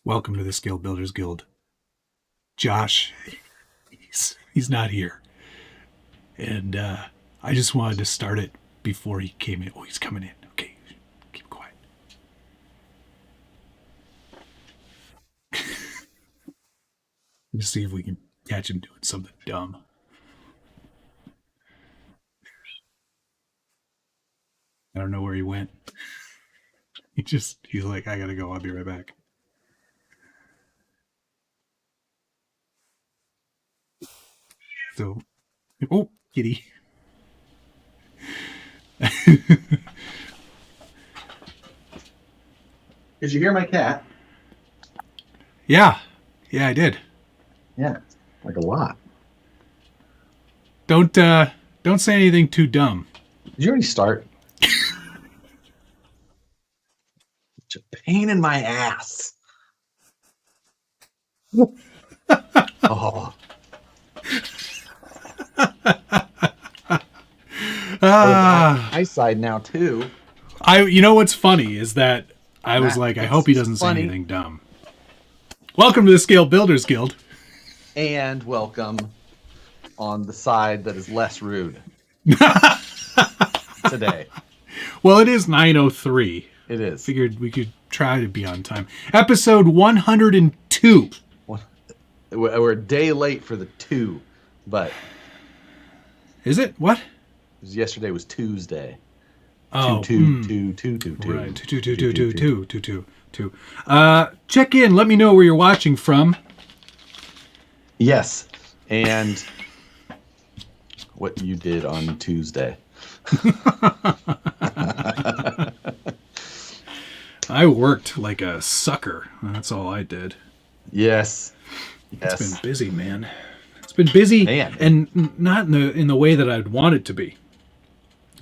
Welcome to the Scale Builders Guild. Josh, he's not here. And I just wanted to start it before he came in. Oh, he's coming in. Okay, keep quiet. Let's see if we can catch him doing something dumb. I don't know where he went. He's like, I gotta go. I'll be right back. So, oh, kitty. Did you hear my cat? Yeah, I did. Yeah, like a lot. Don't say anything too dumb. Did you already start? Such a pain in my ass. Oh. Eyesight now too. You know what's funny is that I was like, I hope he doesn't say anything dumb. Welcome to the Scale Builders Guild. And welcome on the side that is less rude today. Well, it is 9:03. It is. Figured we could try to be on time. Episode 102. We're a day late for the 2, but is it? What? Yesterday was Tuesday. Oh, two. Right, two. Check in. Let me know where you're watching from. Yes, and what you did on Tuesday. I worked like a sucker. That's all I did. Yes. It's been busy, man. It's been busy, man. And not in the way that I'd want it to be.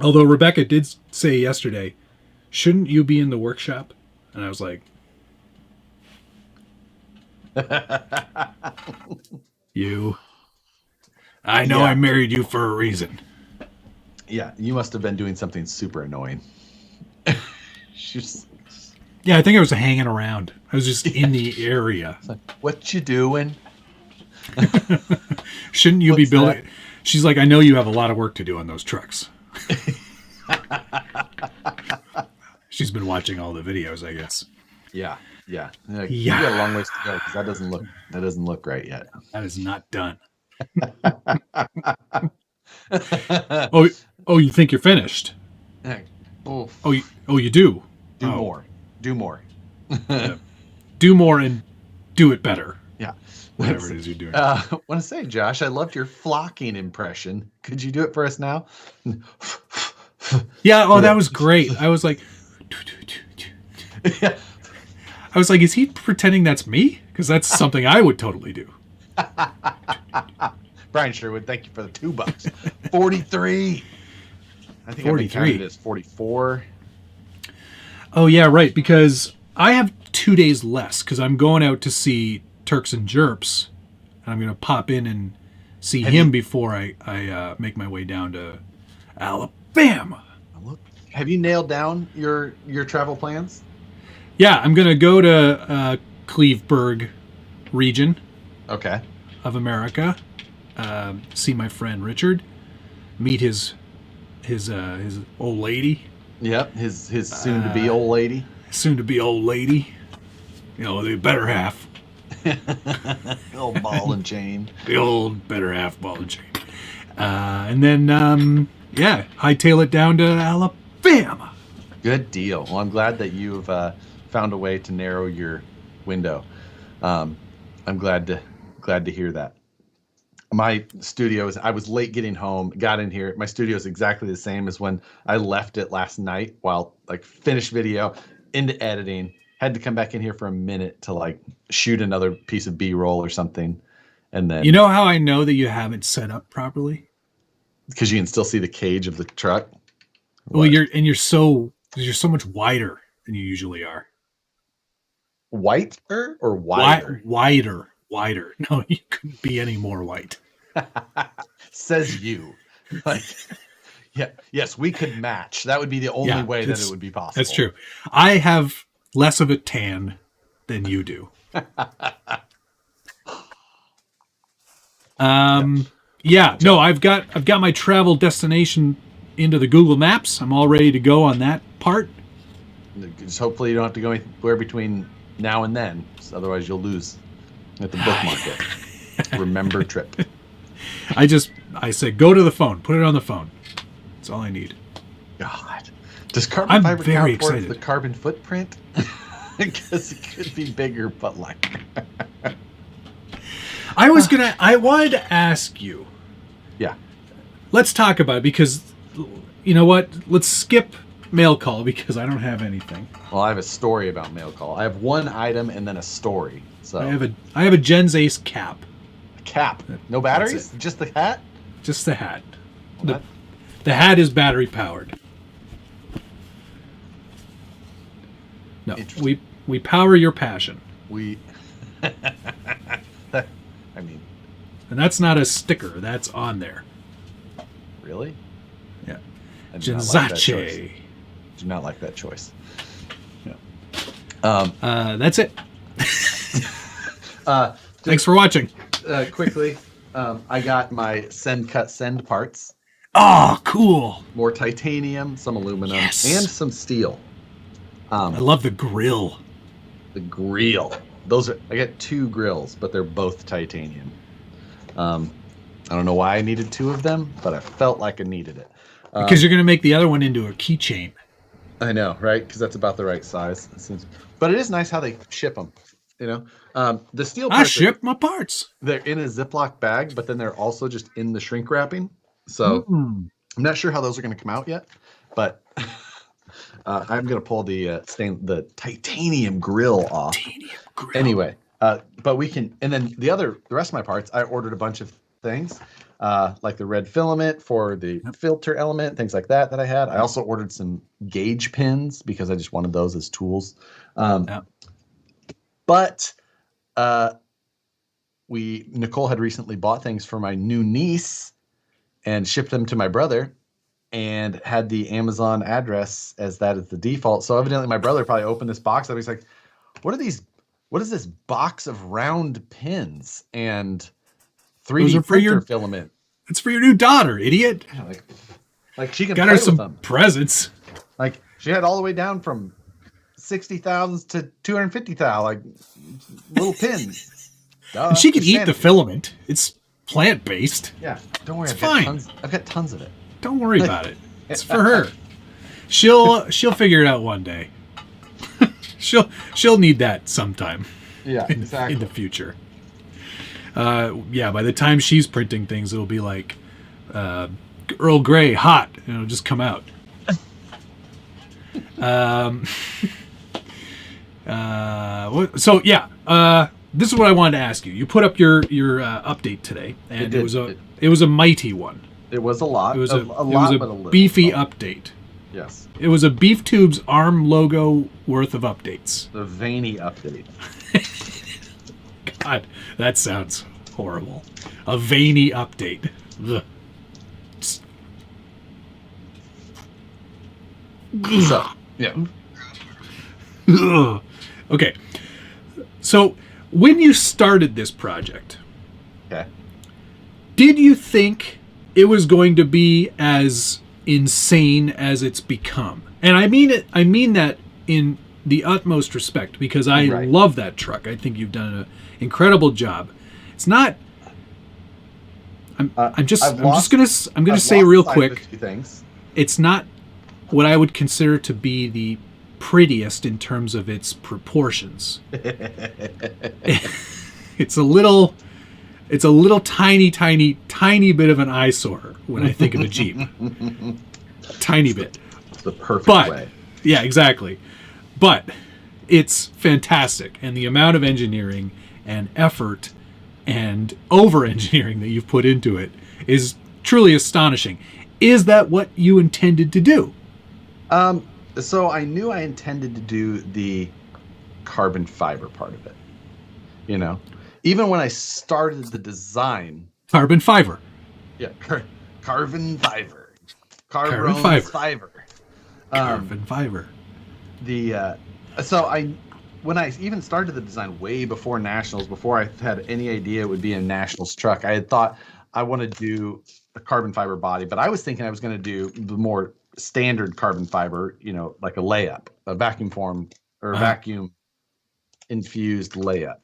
Although Rebecca did say yesterday, shouldn't you be in the workshop? And I was like, I know I married you for a reason. Yeah, you must have been doing something super annoying. Yeah, I think I was hanging around. I was just in the area. Like, what you doing? Shouldn't you be building? That? She's like, I know you have a lot of work to do on those trucks. She's been watching all the videos, I guess. Yeah. You got a long ways to go because that doesn't look right yet. That is not done. Oh, you think you're finished? Oh, you do. Do more. Do more and do it better. Yeah. Whatever it is you're doing. I want to say, Josh, I loved your flocking impression. Could you do it for us now? Yeah. Oh, that was great. I was like, yeah. I was like, is he pretending that's me? Because that's something I would totally do. Brian Sherwood, thank you for the $2. 43. I think 43. It is 44. Oh yeah, right. Because I have 2 days less because I'm going out to see Turks and Jerps, and I'm going to pop in and see him before I make my way down to Alabama. Have you nailed down your travel plans? Yeah, I'm going to go to Cleveburg region. Okay. Of America. See my friend Richard. Meet his old lady. Yep, his soon-to-be old lady. Soon-to-be old lady. You know, the better half. The old ball and chain. The old better half ball and chain. And then, hightail it down to Alabama. Good deal. Well, I'm glad that you've found a way to narrow your window. I'm glad to hear that. My studio I was late getting home, got in here. My studio is exactly the same as when I left it last night while finished video into editing. Had to come back in here for a minute to shoot another piece of B-roll or something. And then, you know how I know that you haven't set up properly? Because you can still see the cage of the truck. Well, you're so much wider than you usually are. Whiter or wider? Wider. No, you couldn't be any more white. Says you. Yes, we could match. That would be the only way that it would be possible. That's true. I have less of a tan than you do. Yeah, no, I've got my travel destination into the Google Maps. I'm all ready to go on that part. Just hopefully you don't have to go anywhere between now and then. Otherwise, you'll lose at the bookmark it. Remember trip. I said, go to the phone. Put it on the phone. That's all I need. God. Does carbon fiber very count towards excited. the carbon footprint? Because it could be bigger, but lighter. I wanted to ask you. Yeah. Let's talk about it because, you know what? Let's skip mail call because I don't have anything. Well, I have a story about mail call. I have one item and then a story. So I have a Jen's Ace cap. a cap. No batteries? Just the hat? Just the hat. Well, The hat is battery powered. No, we power your passion. I mean, And that's not a sticker. That's on there. really? Yeah. I do not like that choice. Genzache. Do not like that choice. Yeah. That's it. Thanks for watching. Quickly, I got my send cut send parts. Oh, cool. More titanium, some aluminum, Yes. and some steel. I love the grill. The grill. I got 2 grills, but they're both titanium. I don't know why I needed 2 of them, but I felt like I needed it. Because you're going to make the other one into a keychain. I know, right? Because that's about the right size. But it is nice how they ship them. You know, the steel I parts, ship my parts. they're in a Ziploc bag, but then they're also just in the shrink wrapping. So I'm not sure how those are going to come out yet, but I'm going to pull the titanium grill off. Titanium grill. Anyway, but we can, and then the rest of my parts, I ordered a bunch of things, like the red filament for the filter element, things like that I had. I also ordered some gauge pins because I just wanted those as tools. But Nicole had recently bought things for my new niece and shipped them to my brother and had the Amazon address as that is the default. So evidently my brother probably opened this box up. He's like, what is this box of round pins and 3D printer filament? It's for your new daughter, idiot. Yeah, like she can Got play her with some them. presents. Like she had all the way down from 60,000 to 250,000, like little pins. And she can eat the filament. It's plant-based. Yeah, don't worry. It's fine. I've got tons of it. Don't worry about it. It's for her. She'll figure it out one day. she'll need that sometime. Yeah, exactly. In the future. Yeah, by the time she's printing things, it'll be like Earl Grey hot, and it'll just come out. So yeah, this is what I wanted to ask you. You put up your update today, and it was a mighty one. It was a lot. It was a lot, but a little. Beefy update. Yes. It was a Beef Tube's ARM logo worth of updates. The veiny update. God, that sounds horrible. A veiny update. Ugh. So, yeah. Ugh. Okay. So, when you started this project, Okay. did you think it was going to be as insane as it's become? And I mean that in the utmost respect, because I love that truck. I think you've done an incredible job. It's not. I'm gonna say real quick. It's not what I would consider to be the prettiest in terms of its proportions. It's a little tiny bit of an eyesore when I think of a Jeep. Tiny bit. It's the perfect way. Yeah, exactly. But it's fantastic, and the amount of engineering and effort and over-engineering that you've put into it is truly astonishing. Is that what you intended to do? So I knew I intended to do the carbon fiber part of it. You know, even when I started the design. Carbon fiber. Yeah, carbon fiber. Carbon fiber. Fiber. Carbon fiber. So when I even started the design way before nationals, before I had any idea it would be a nationals truck, I had thought I want to do a carbon fiber body, but I was thinking I was going to do the more standard carbon fiber, like a layup, a vacuum form or vacuum infused layup.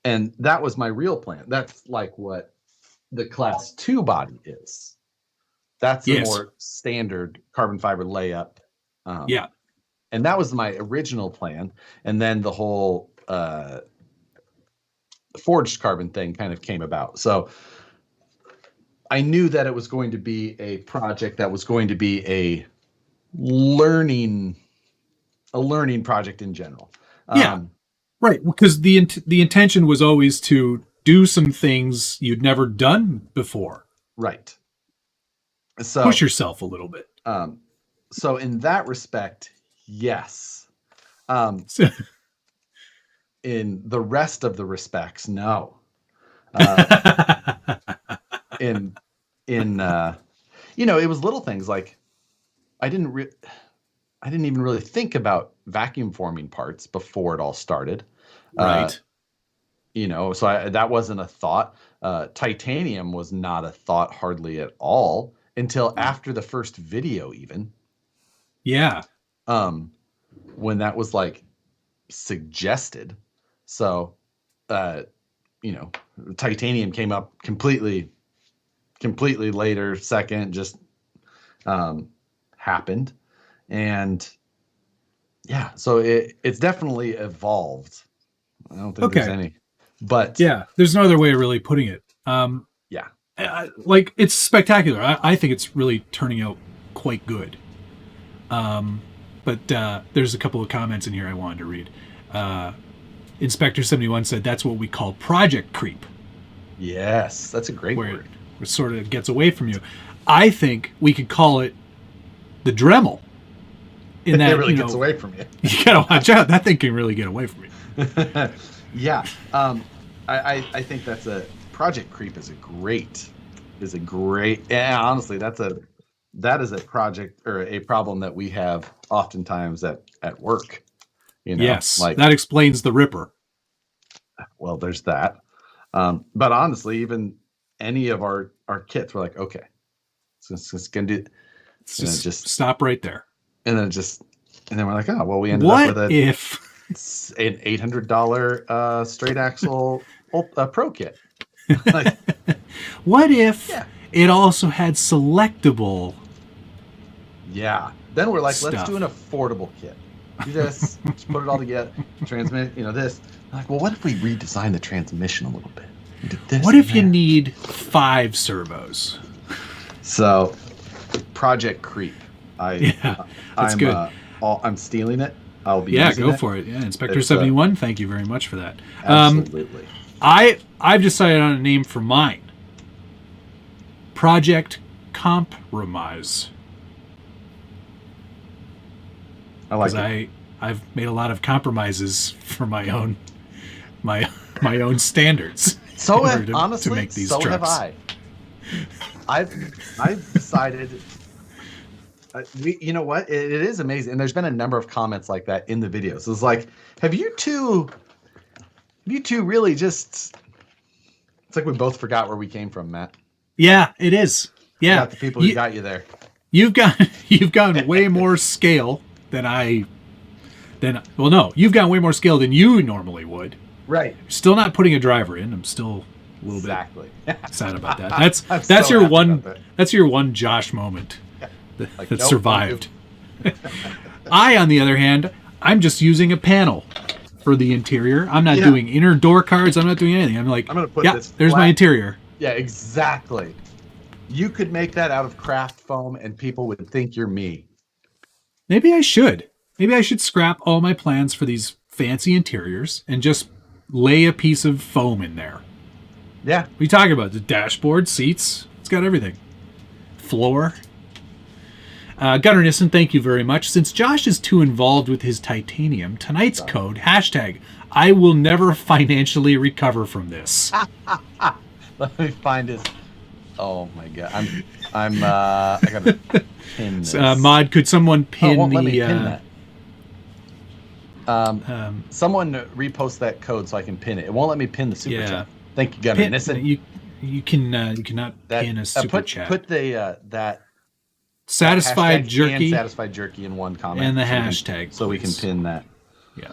And that was my real plan. That's like what the class 2 body is. That's a more standard carbon fiber layup. And that was my original plan. And then the whole forged carbon thing kind of came about. So I knew that it was going to be a project that was going to be a learning project in general. Right, because the intention was always to do some things you'd never done before. Right. So push yourself a little bit. So in that respect, yes. In the rest of the respects, no. It was little things like I didn't even really think about vacuum forming parts before it all started. Right. So that wasn't a thought. Titanium was not a thought hardly at all until after the first video even. Yeah. When that was like suggested. So, titanium came up completely later, second, just happened. And yeah, so it's definitely evolved. I don't think there's any, but yeah, there's no other way of really putting it. Like it's spectacular. I think it's really turning out quite good. But there's a couple of comments in here I wanted to read. Inspector 71 said that's what we call project creep. Yes, that's a great word. It sort of gets away from you. I think we could call it the Dremel. In that, it really gets away from you. You gotta watch out. That thing can really get away from you. Yeah. I think that's a project creep is a great, and honestly, that is a project or a problem that we have oftentimes at work. Yes, like that explains the Ripper. Well, there's that. But honestly, even any of our kits, we're like, okay, it's gonna do. Just stop right there. And then we're like, oh well, we ended up with an $800 straight axle pro kit. Like, what if it also had selectable? Yeah. Then we're like, stuff. Let's do an affordable kit. Do this, just put it all together, transmit, this. I'm like, well, what if we redesign the transmission a little bit? What if you need 5 servos? So, project creep. That's good. I'm stealing it. I'll be using it. For it. Yeah, Inspector 71. Thank you very much for that. Absolutely. I've decided on a name for mine. Project Compromise. I like it. I've made a lot of compromises for my own standards. So honestly, to make these trucks. Have I. I've decided. You know what? It is amazing, and there's been a number of comments like that in the videos. It's like, have you two really just? It's like we both forgot where we came from, Matt. Yeah, it is. Yeah, got the people who got you there. You've gone way more scale than you've got way more scale than you normally would. Right. Still not putting a driver in. I'm still a little bit sad about that. That's so your one. That's your one Josh moment that survived. I, on the other hand, I'm just using a panel for the interior. I'm not doing inner door cards. I'm not doing anything. I'm like, I'm gonna put this. There's my interior. Yeah, exactly. You could make that out of craft foam, and people would think you're me. Maybe I should. Maybe I should scrap all my plans for these fancy interiors and just lay a piece of foam in there. Yeah. What are you talking about? The dashboard, seats, it's got everything. Floor. Gunnar Nissen, thank you very much. Since Josh is too involved with his titanium, tonight's code, #, I will never financially recover from this. Let me find his... Oh my God. I gotta pin this. Mod, could someone pin let me pin that. Someone repost that code so I can pin it. It won't let me pin the super chat. Thank you, Gunnar. Pin, Nissen. you cannot pin a super chat. Put the that satisfied that jerky and satisfied jerky in one comment and the so hashtag, so we can pin that. Yeah.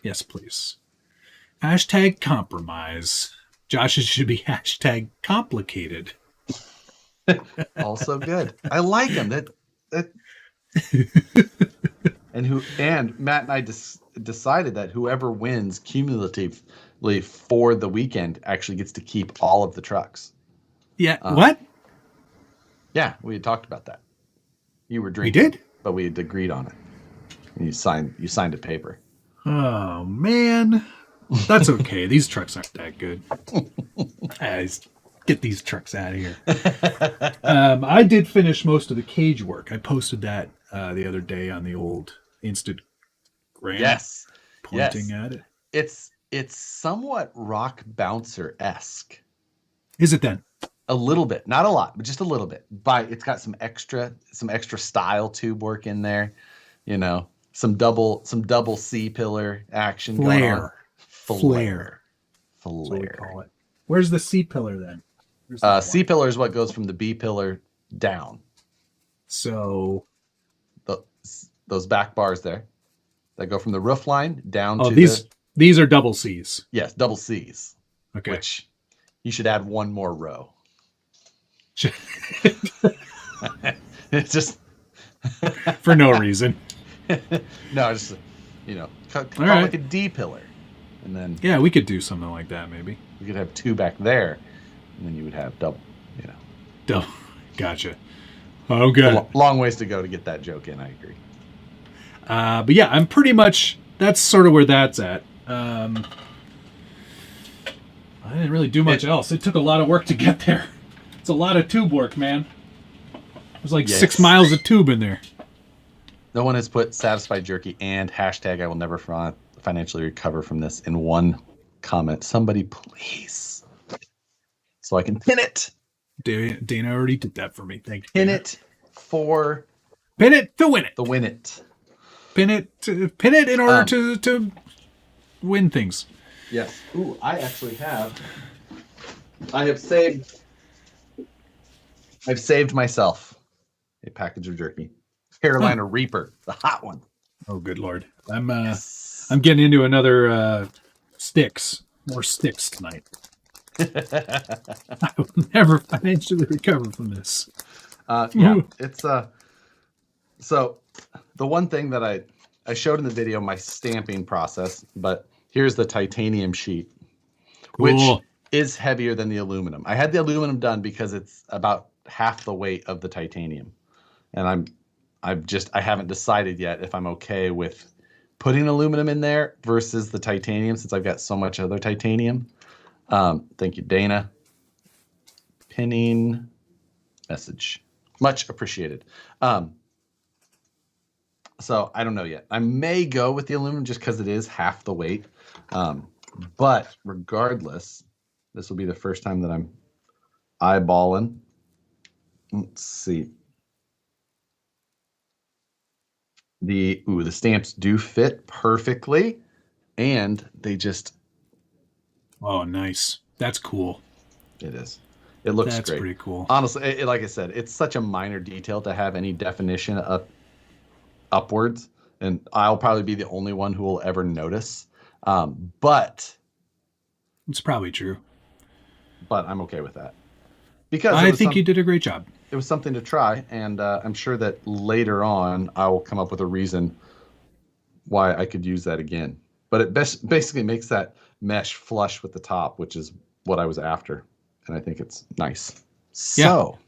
Yes, please. Hashtag compromise. Josh's should be hashtag complicated. Also good. I like him. That and Matt and I decided that whoever wins cumulatively for the weekend actually gets to keep all of the trucks. Yeah. What? Yeah, we had talked about that. You were drinking. We did? But we had agreed on it. And you signed a paper. Oh man. That's okay. These trucks aren't that good. Get these trucks out of here. I did finish most of the cage work. I posted that the other day on the old Instagram. Yes. Pointing at it. It's somewhat rock bouncer-esque. Is it then? A little bit, not a lot, but just a little bit. But it's got some extra style tube work in there, some double C pillar action going on. Flare. That's what we call it. Where's the C pillar then? C pillar is what goes from the B pillar down. So those back bars there that go from the roof line down to these are double C's. Yes, double C's. Okay. Which you should add one more row. It's just for no reason. No, just call it like a D pillar, and then we could do something like that. Maybe you could have two back there, and then you would have double. Double. Gotcha. Oh, good. Long ways to go to get that joke in. I agree. But yeah, I'm pretty much. That's sort of where that's at. I didn't really do much else. It took a lot of work to get there. It's a lot of tube work, man. There's like 6 miles of tube in there. No one has put satisfied jerky and hashtag I will never financially recover from this in one comment. Somebody please. So I can pin it. Dana already did that for me. Thank you. Pin it to win it. To win it. Pin it in order to win things. Yes. Ooh, I actually have. I've saved myself a package of jerky. Carolina Reaper, the hot one. Oh, good Lord. I'm getting into another sticks. More sticks tonight. I will never financially recover from this. It's so the one thing that I showed in the video, my stamping process, but here's the titanium sheet, which is heavier than the aluminum. I had the aluminum done because it's about half the weight of the titanium, and I haven't decided yet if I'm okay with putting aluminum in there versus the titanium since I've got so much other titanium. Thank you, Dana. Pinning message, much appreciated. So I don't know yet. I may go with the aluminum just because it is half the weight. But regardless, this will be the first time that I'm eyeballing. Let's see. The stamps do fit perfectly, and they just. Oh, nice. That's cool. It is. It looks great. That's pretty cool. Honestly, like I said, it's such a minor detail to have any definition upwards, and I'll probably be the only one who will ever notice. But it's probably true. But I'm okay with that because I think you did a great job. It was something to try, and I'm sure that later on I will come up with a reason why I could use that again. But it basically makes that mesh flush with the top, which is what I was after, and I think it's nice. So,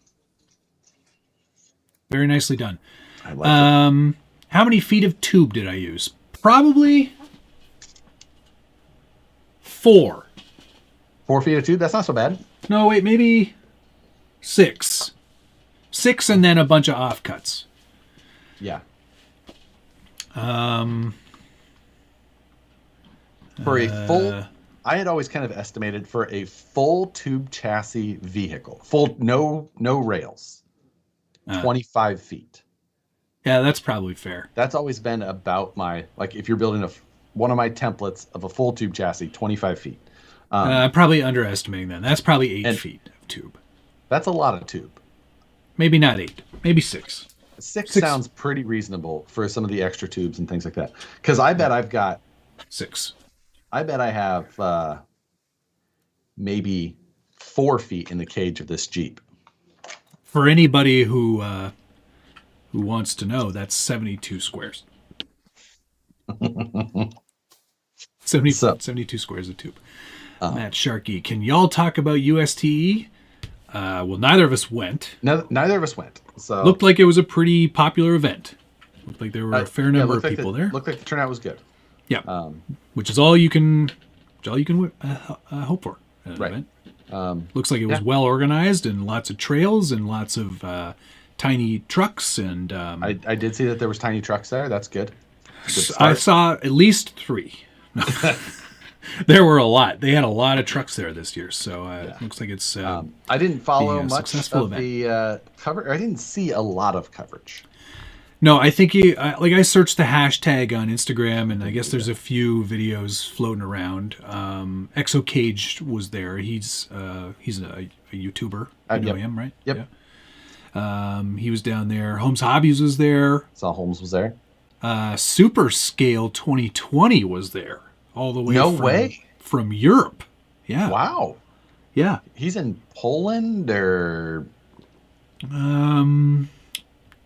very nicely done. I like it. How many feet of tube did I use? Probably 4. 4 feet of tube? That's not so bad. No, wait, maybe 6. 6 and then a bunch of offcuts. Yeah. For a full, I had always kind of estimated for a full tube chassis vehicle, full no rails, 25 feet. Yeah, that's probably fair. That's always been about my, like, if you're building one of my templates of a full tube chassis, 25 feet. I'm probably underestimating that. That's probably 8 And feet of tube. that's a lot of tube. Maybe not 8. Maybe 6. Six sounds pretty reasonable for some of the extra tubes and things like that. Because I bet I've got 6. I bet I have maybe 4 feet in the cage of this Jeep. For anybody who wants to know, that's 72 squares. 72 squares of tube. Matt Sharkey, can y'all talk about USTE? Well, neither of us went. Neither of us went. So Looked like it was a pretty popular event. Looked like there were a fair number of people there. Looked like the turnout was good. Yeah, which is all you can hope for at an event. Looks like it was well organized and lots of trails and lots of tiny trucks and. I did see that there was tiny trucks there. That's good. I saw at least 3. There were a lot. They had a lot of trucks there this year, so it looks like it's. I didn't follow much of the cover. I didn't see a lot of coverage. No, I think I searched the hashtag on Instagram, and I guess there's a few videos floating around. Exo Cage was there. He's a YouTuber. You know him, right? Yep. Yeah. He was down there. Holmes Hobbies was there. Saw Holmes was there. Super Scale 2020 was there. All the way from Europe. Yeah. Wow. Yeah. He's in Poland or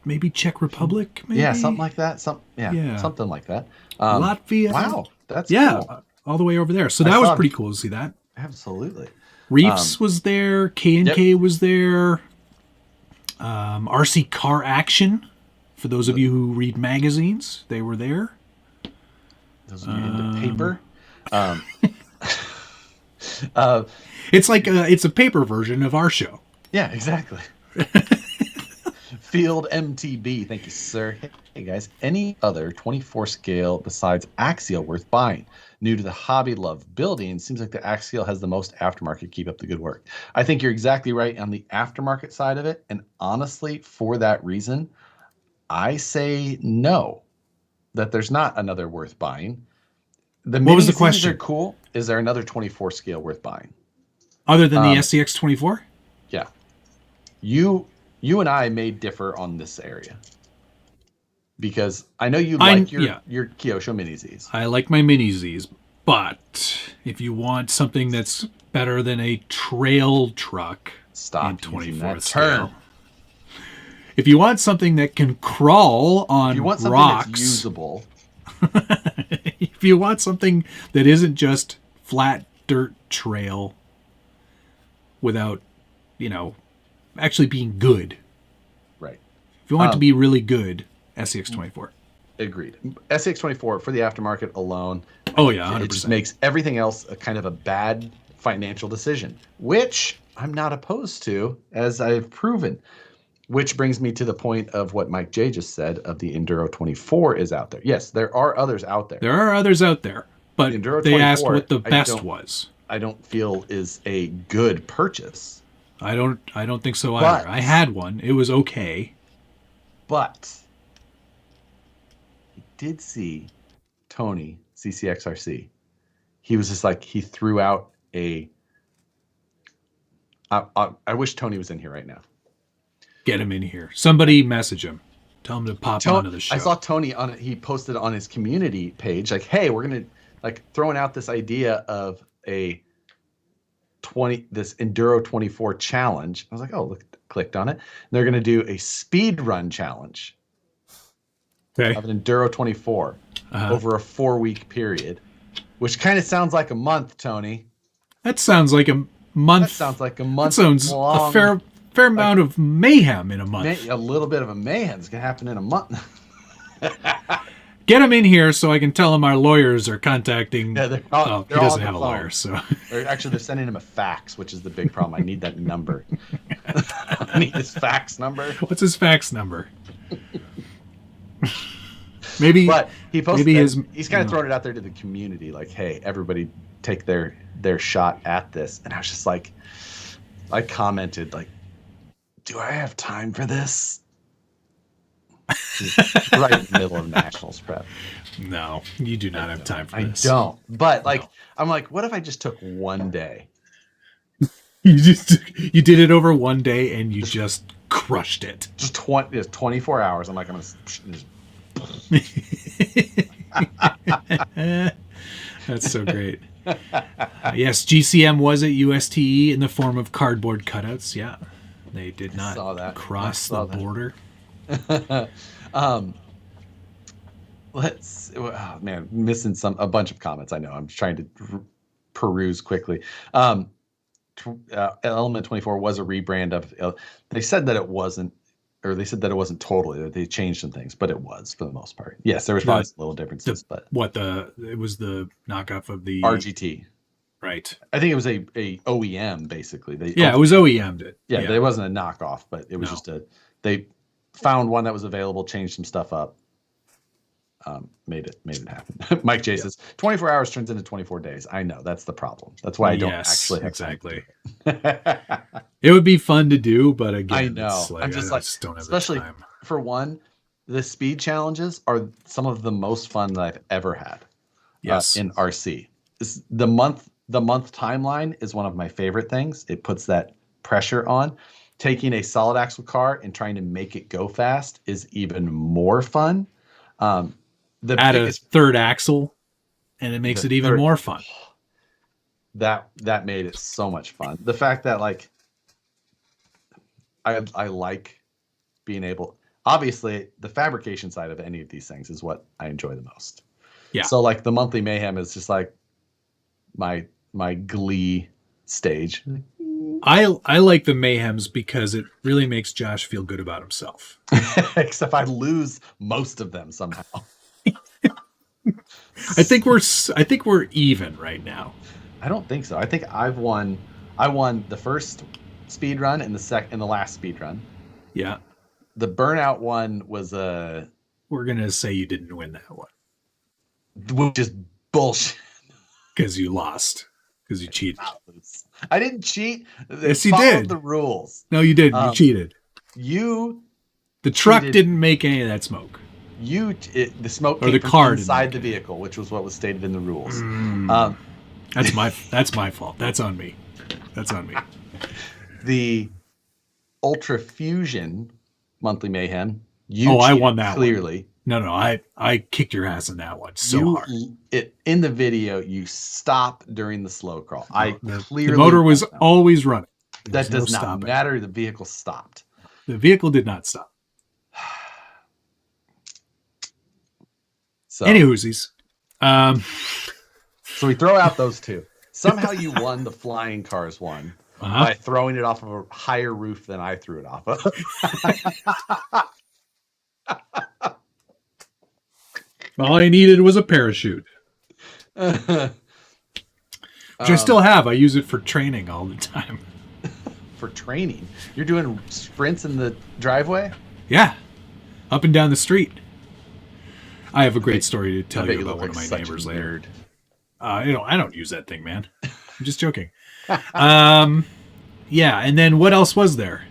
maybe Czech Republic, maybe? Yeah, something like that. Something like that. Latvia. Wow. That's cool. All the way over there. So that was pretty cool to see that. Absolutely. Reefs was there, K&K was there. RC Car Action, for those of you who read magazines, they were there. Those of you into paper. It's like it's a paper version of our show. Yeah, exactly. Field MTB, thank you, sir. Hey guys, any other 24 scale besides Axial worth buying? New to the hobby, love building. Seems like the Axial has the most aftermarket. Keep up the good work. I think you're exactly right on the aftermarket side of it. And honestly, for that reason, I say no. That there's not another worth buying. What was the question? Are cool. Is there another 24 scale worth buying? Other than the SCX 24? Yeah. You and I may differ on this area. Because I know you like your Kyosho Mini Zs. I like my Mini Zs, but if you want something that's better than a trail truck in 24 scale. If you want something that can crawl on if you want something rocks, that's usable. If you want something that isn't just flat dirt trail without, actually being good. Right. If you want it to be really good, SCX24. Agreed. SCX24 for the aftermarket alone. Oh yeah, 100%. It just makes everything else a kind of a bad financial decision, which I'm not opposed to, as I've proven. Which brings me to the point of what Mike J just said of the Enduro 24 is out there. Yes, there are others out there. There are others out there, but the Enduro 24, they asked what the best was. I don't feel is a good purchase. I don't think so either. I had one. It was okay. But I did see Tony, CCXRC. He was just like, he threw out a... I wish Tony was in here right now. Get him in here. Somebody message him. Tell him to pop onto the show. I saw Tony he posted on his community page, like, hey, we're going to, throwing out this idea of this Enduro 24 challenge. I was like, oh, look, clicked on it. And they're going to do a speed run challenge of an Enduro 24 over a 4-week period, which kind of sounds like a month, Tony. That sounds like a month. That sounds like a month. That sounds long. A fair amount of mayhem in a month. A little bit of a mayhem is going to happen in a month. Get him in here so I can tell him our lawyers are contacting. Yeah, he doesn't have a lawyer, so. They're sending him a fax, which is the big problem. I need that number. I need his fax number. What's his fax number? Maybe. But he posted. Maybe he's kind of thrown it out there to the community, like, "Hey, everybody, take their shot at this." And I was just like, I commented, like, do I have time for this? Right in the middle of nationals prep. No, you do not have time for this. I don't. But like, No. I'm like, what if I just took one day? You did it over one day and you just crushed it. Just 24 hours. I'm like, I'm gonna. That's so great. Yes, GCM was at USTE in the form of cardboard cutouts. Yeah, they did not cross the border. Oh man, missing a bunch of comments. I know. I'm trying to peruse quickly. Element 24 was a rebrand of. They said that it wasn't, or they said that it wasn't totally. They changed some things, but it was for the most part. Yes, there was probably some little differences, but it was the knockoff of the RGT. Right. I think it was a OEM basically. It was OEM'd it. Yeah, it wasn't a knockoff, but it was just they found one that was available, changed some stuff up, made it happen. Mike J says 24 hours turns into 24 days. I know that's the problem. That's why I don't actually have exactly. It would be fun to do, but again, I know. It's like, I'm just like, don't have especially the time. For one, the speed challenges are some of the most fun that I've ever had. Yes, in RC, the month timeline is one of my favorite things. It puts that pressure on. Taking a solid axle car and trying to make it go fast is even more fun. Add a third axle, and it makes it even more fun. That made it so much fun. The fact that like I like being able. Obviously, the fabrication side of any of these things is what I enjoy the most. Yeah. So like the monthly mayhem is just like my glee stage. I like the mayhems because it really makes Josh feel good about himself. Except I lose most of them somehow. I think we're even right now. I don't think so. I think I won the first speed run and the last speed run. Yeah. The burnout one was we're gonna say you didn't win that one. Which is bullshit. Because you lost. Because you cheated. I didn't cheat. Yes, you did. The rules. No, you didn't. You cheated. The truck didn't make any of that smoke. The smoke came from inside the vehicle, which was what was stated in the rules. That's my fault. That's on me. The Ultra Fusion monthly mayhem. I won that clearly. One. No, I kicked your ass in that one so hard. In the video, you stop during the slow crawl. The motor was always running. That does not matter. The vehicle stopped. The vehicle did not stop. So, any whoosies. So we throw out those two. Somehow you won the flying cars one by throwing it off of a higher roof than I threw it off of. All I needed was a parachute. Which I still have. I use it for training all the time. For training? You're doing sprints in the driveway? Yeah. Up and down the street. I have a great story to tell you about one of my neighbors later. I don't use that thing, man. I'm just joking. Yeah, and then what else was there?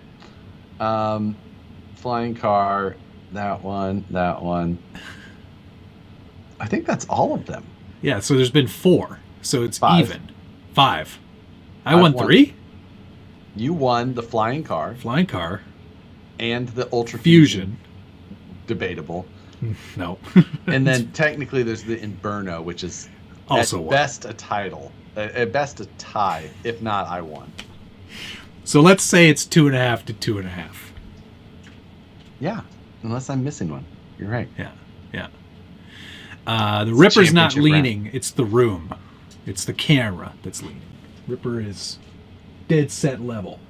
Flying car, that one. I think that's all of them. Yeah, so there's been 4. So it's even. 5. I won 3? You won the flying car. And the Ultra Fusion. Debatable. No. And then technically there's the Inferno, which is also at best a title. At best a tie. If not, I won. So let's say it's 2.5 to 2.5. Yeah. Unless I'm missing one. You're right. Yeah. The Ripper's not leaning. It's the room. It's the camera that's leaning. Ripper is dead set level.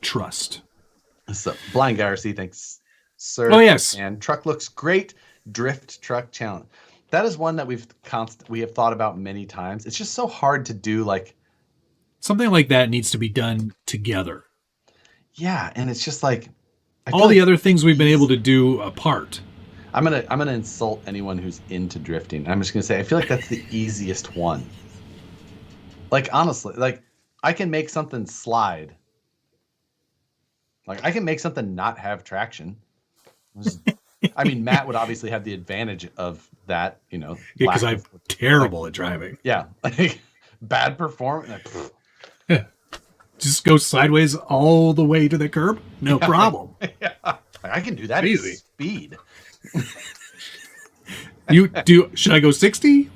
Trust. So Blind Guy RC thinks, sir. Oh yes. And truck looks great. Drift truck challenge. That is one that we have thought about many times. It's just so hard to do. Like something like that needs to be done together. Yeah, and it's just like all the other things we've been able to do apart. I'm gonna insult anyone who's into drifting. I'm just gonna say I feel like that's the easiest one. Like honestly, like I can make something slide. Like I can make something not have traction. I mean, Matt would obviously have the advantage of that, Yeah, because I'm terrible at driving. Yeah, like bad performance. Just go sideways all the way to the curb. No problem. Yeah, I can do that at speed. Should I go 60?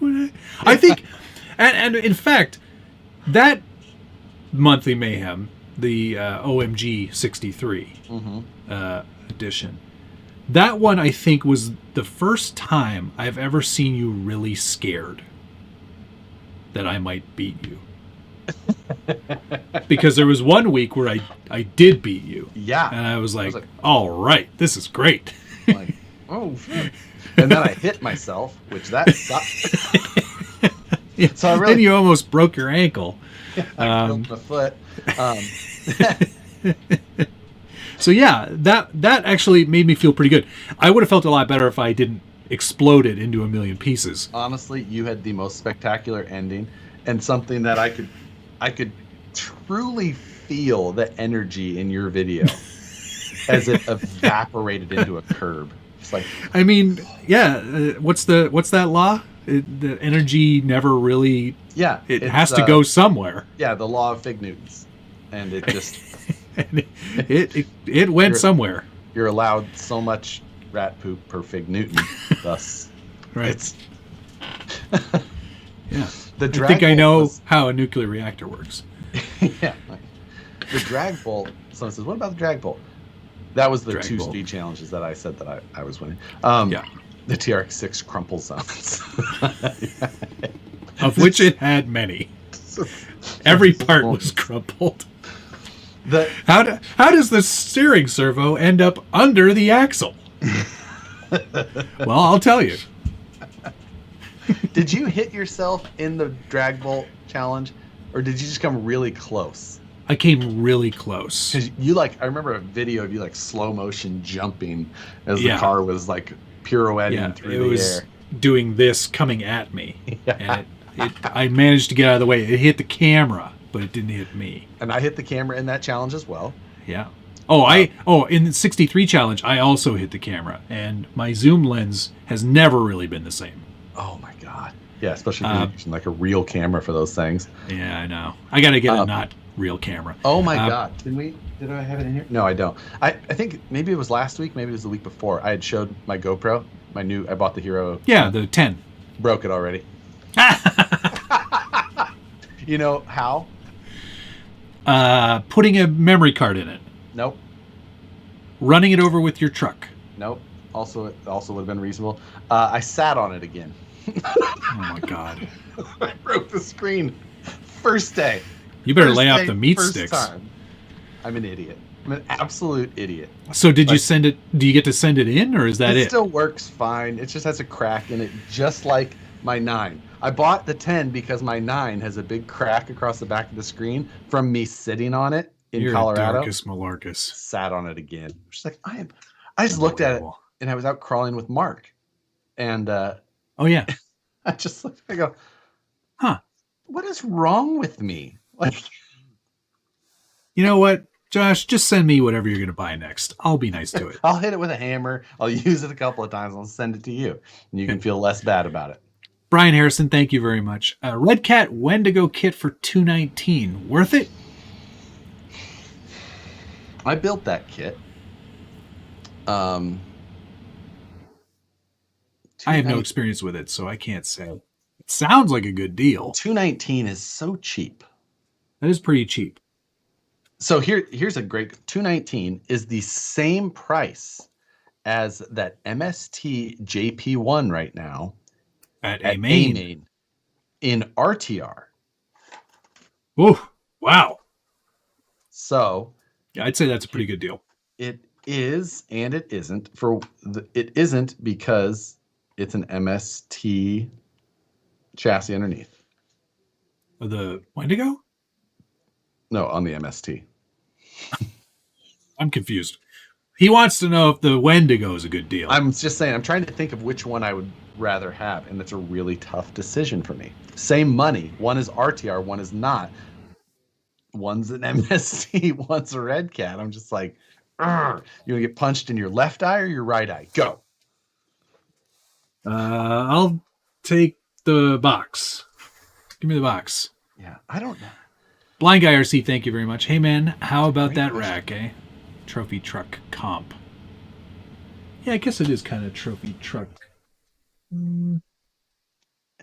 I think, and in fact, that monthly mayhem, the OMG 63 edition, that one I think was the first time I've ever seen you really scared that I might beat you. Because there was one week where I did beat you. Yeah. And I was like, all right, this is great. Like, oh, shit. And then I hit myself, which that sucked. Yeah, so then you almost broke your ankle. I broke my foot. So yeah, that actually made me feel pretty good. I would have felt a lot better if I didn't explode it into a million pieces. Honestly, you had the most spectacular ending, and something that I could truly feel the energy in your video as it evaporated into a curb. It's like, I mean, yeah. What's that law? The energy never really. Yeah, it has to go somewhere. Yeah, the law of Fig Newtons, and it just. it went somewhere. You're allowed so much rat poop per Fig Newton. Thus, right. It's yeah. The I think I know how a nuclear reactor works. Yeah. The drag bolt. Someone says, "What about the drag bolt?" That was the drag two bolt. speed challenges that I said that I was winning. Yeah. The TRX-6 crumple zones. Of which it had many. Every part was crumpled. How does the steering servo end up under the axle? Well, I'll tell you. Did you hit yourself in the drag bolt challenge, or did you just come really close? I came really close. Because I remember a video of you slow motion jumping as the car was pirouetting through the air. Doing this coming at me. Yeah. And I managed to get out of the way. It hit the camera, but it didn't hit me. And I hit the camera in that challenge as well. Yeah. In the 63 challenge, I also hit the camera, and my zoom lens has never really been the same. Oh my god. Yeah, especially if you're using a real camera for those things. Yeah, I know. I got to get a not real camera. Oh my god. Did I have it in here? No, I don't. I think maybe it was last week, maybe it was the week before. I had showed my GoPro, I bought the Hero. Yeah, the 10. Broke it already. You know how? Putting a memory card in it. Nope. Running it over with your truck. Nope. Also would have been reasonable. I sat on it again. Oh my god. I broke the screen. First day. You better lay off the meat sticks. Time. I'm an idiot. I'm an absolute idiot. So did you send it? Do you get to send it in, or is that it? It still works fine. It just has a crack in it, just like my 9. I bought the 10 because my 9 has a big crack across the back of the screen from me sitting on it in Colorado. Darkus Malarkus. Sat on it again. Just like I just looked at it, and I was out crawling with Mark, and oh yeah, I just looked. I go, huh? What is wrong with me? You know what, Josh? Just send me whatever you're going to buy next. I'll be nice to it. I'll hit it with a hammer. I'll use it a couple of times. I'll send it to you, and you can feel less bad about it. Brian Harrison, thank you very much. Red Cat Wendigo kit for $219. Worth it? I built that kit. I have no experience with it, so I can't say. It sounds like a good deal. $219 is so cheap. That is pretty cheap. So here's a great $219 is the same price as that MST JP1 right now at A-Main in RTR. Oh, wow. So yeah, I'd say that's a pretty good deal. It is and it isn't. It isn't because it's an MST chassis underneath. The Wendigo? No, on the MST. I'm confused. He wants to know if the Wendigo is a good deal. I'm just saying, I'm trying to think of which one I would rather have, and it's a really tough decision for me. Same money. One is RTR, one is not. One's an MST, one's a Red Cat. I'm just like, You gonna get punched in your left eye or your right eye? Go. I'll take the box. Give me the box. Yeah, I don't know. Blind Guy RC, thank you very much. Hey man, how about Great that question. rack, eh? Trophy truck comp. Yeah, I guess it is kind of trophy truck. It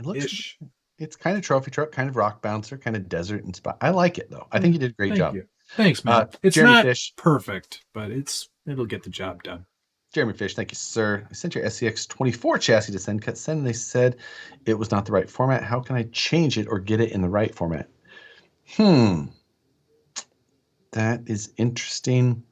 looks. Ish. It's kind of trophy truck, kind of rock bouncer, kind of desert and spot. I like it though. I think you did a great Thank job. you. Thanks, man. It's Jeremy not Fish. perfect, but it'll get the job done. Jeremy Fish, thank you, sir. I sent your SCX 24 chassis to send cut send, and they said it was not the right format. How can I change it or get it in the right format? That is interesting.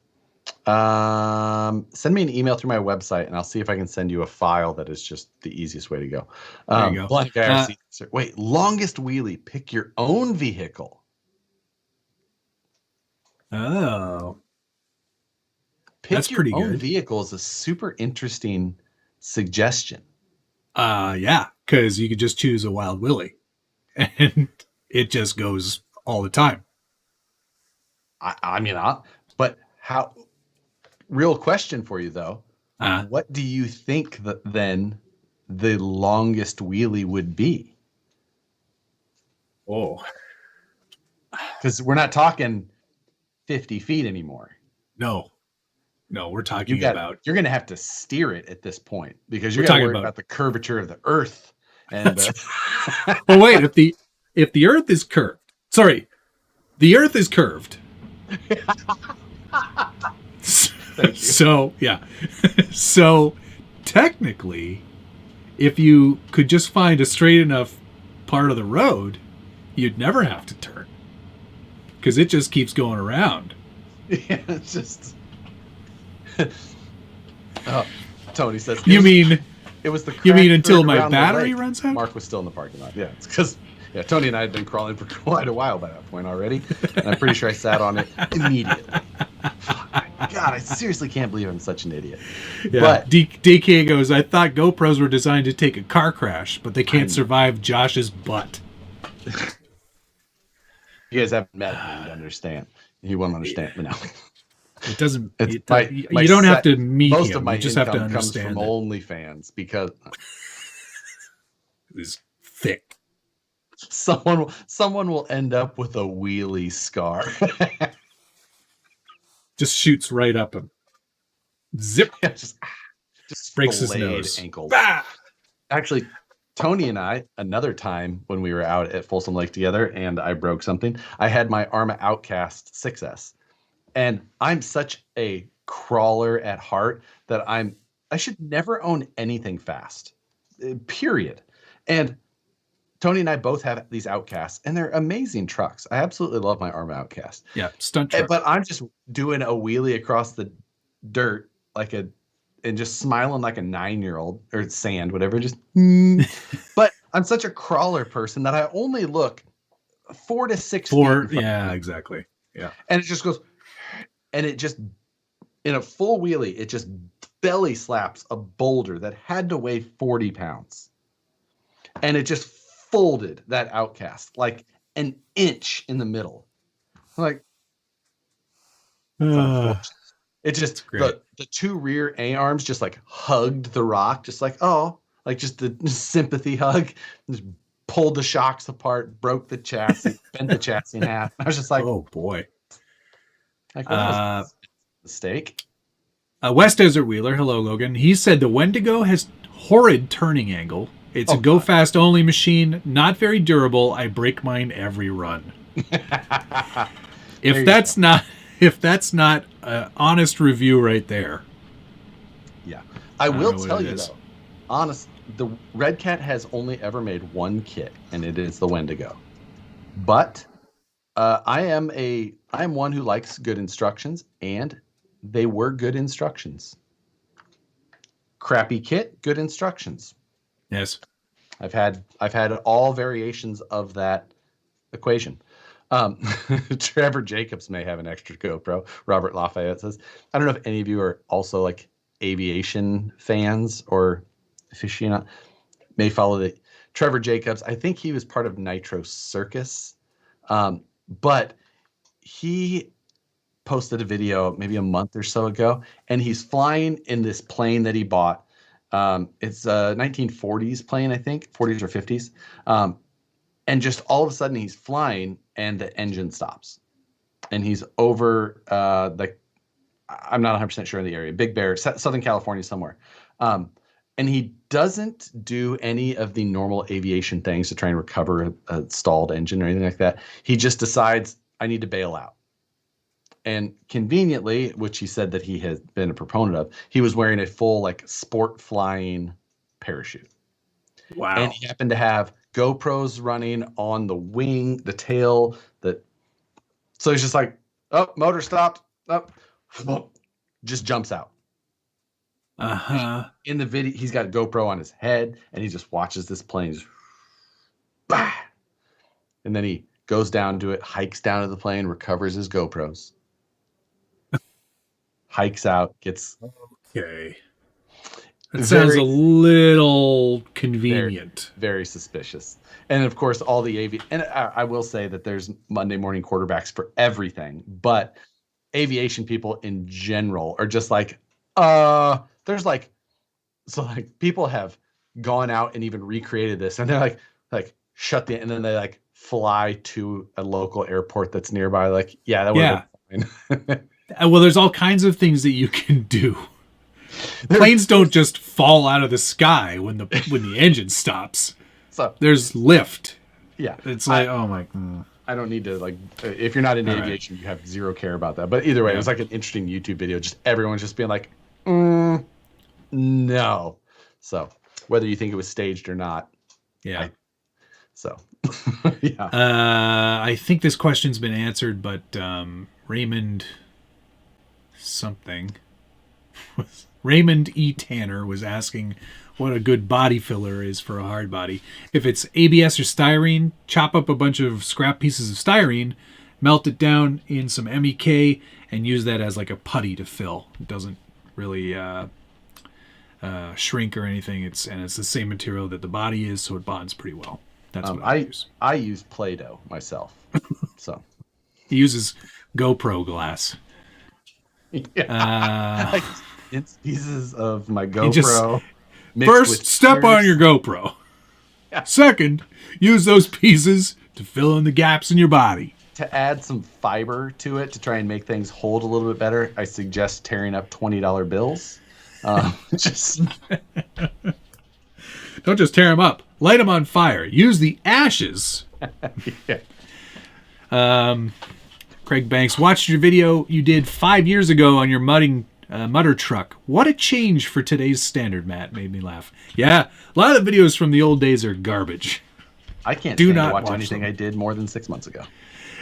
Send me an email through my website, and I'll see if I can send you a file that is just the easiest way to go. There you go. Blind Guy RC, sir. Wait, longest wheelie. Pick your own vehicle. Oh. Pick That's your pretty own good. vehicle is a super interesting suggestion. Yeah, because you could just choose a Wild Willie, and it just goes all the time. But how? Real question for you though. What do you think that then the longest wheelie would be? Oh, because we're not talking 50 feet anymore. No, we're talking about. You're going to have to steer it at this point because you're We're going to talking worry about the curvature of the Earth. And well, wait, if the Earth is curved, sorry, the Earth is curved. So yeah, so technically, if you could just find a straight enough part of the road, you'd never have to turn because it just keeps going around. Yeah, it's just. Tony says. You mean until my battery runs out? Mark was still in the parking lot. Yeah, it's because Tony and I had been crawling for quite a while by that point already, and I'm pretty sure I sat on it immediately. God, I seriously can't believe I'm such an idiot. Yeah. But DK goes, I thought GoPros were designed to take a car crash, but they can't survive Josh's butt. You guys haven't met him to understand. He won't understand, but no. It doesn't. You don't have to meet most him. Of my you just have to income understand. Comes from OnlyFans because it's thick. Someone will end up with a wheelie scar. Just shoots right up him. Zip. Yeah, just breaks his nose. Ankles. Bah! Actually, Tony and I, another time when we were out at Folsom Lake together and I broke something, I had my Arma Outcast 6S. And I'm such a crawler at heart that I should never own anything fast. Period. And Tony and I both have these Outcasts, and they're amazing trucks. I absolutely love my Arma Outcast. Yeah, stunt truck. But I'm just doing a wheelie across the dirt and just smiling like a 9-year-old or sand, whatever. Just, but I'm such a crawler person that I only look 4 to 6 feet. Yeah, exactly. Yeah, and it just goes, and it just in a full wheelie, it just belly slaps a boulder that had to weigh 40 pounds, and it just folded that Outcast like an inch in the middle. Like, it just the two rear A arms just like hugged the rock, just like just the sympathy hug, just pulled the shocks apart, broke the chassis, bent the chassis in half. I was just like, oh boy, like what was this mistake? West Desert Wheeler, hello Logan. He said the Wendigo has horrid turning angle. It's a go fast only machine, not very durable. I break mine every run. If that's not an honest review right there. Yeah. I will tell you though, honest, the Red Cat has only ever made one kit, and it is the Wendigo. But I am one who likes good instructions, and they were good instructions. Crappy kit, good instructions. Yes. I've had all variations of that equation. Trevor Jacobs may have an extra GoPro. Robert Lafayette says, I don't know if any of you are also like aviation fans or aficionados. May follow the Trevor Jacobs. I think he was part of Nitro Circus. But he posted a video maybe a month or so ago, and he's flying in this plane that he bought. It's a 1940s plane, I think, 40s or 50s. And just all of a sudden he's flying and the engine stops. And he's over I'm not 100% sure in the area, Big Bear, Southern California somewhere. And he doesn't do any of the normal aviation things to try and recover a stalled engine or anything like that. He just decides, I need to bail out. And conveniently, which he said that he has been a proponent of, he was wearing a full like sport flying parachute. Wow. And he happened to have GoPros running on the wing, the tail, so he's just like, oh, motor stopped. Oh, just jumps out. Uh-huh. In the video, he's got a GoPro on his head, and he just watches this plane. Bah! And then he goes down to it, hikes down to the plane, recovers his GoPros, hikes out, gets... Okay. It sounds a little convenient. Very, very suspicious. And of course, all the and I will say that there's Monday morning quarterbacks for everything, but aviation people in general are just like, there's like, so like people have gone out and even recreated this, and they're like shut the, and then they like fly to a local airport that's nearby. Like, yeah, that would have been fine. Well, there's all kinds of things that you can do. Planes don't just fall out of the sky when the engine stops. So there's lift. Yeah, it's like I don't need to like. If you're not in aviation, you have zero care about that. But either way, it was like an interesting YouTube video. Just everyone's just being like, no. So whether you think it was staged or not, yeah. Yeah. I think this question's been answered, but Raymond E. Tanner was asking what a good body filler is for a hard body. If it's ABS or styrene, chop up a bunch of scrap pieces of styrene, melt it down in some MEK, and use that as like a putty to fill. It doesn't really shrink or anything. It's the same material that the body is, so it bonds pretty well. That's what I use. I use Play-Doh myself. So he uses GoPro glass. Yeah. It's pieces of my GoPro. First, step on your GoPro. Yeah. Second, use those pieces to fill in the gaps in your body. To add some fiber to it to try and make things hold a little bit better, I suggest tearing up $20 bills. Don't just tear them up. Light them on fire. Use the ashes. Yeah. Craig Banks, watched your video you did 5 years ago on your mutter truck. What a change for today's standard, Matt. Made me laugh. Yeah, a lot of the videos from the old days are garbage. I can't stand to watch anything I did more than 6 months ago.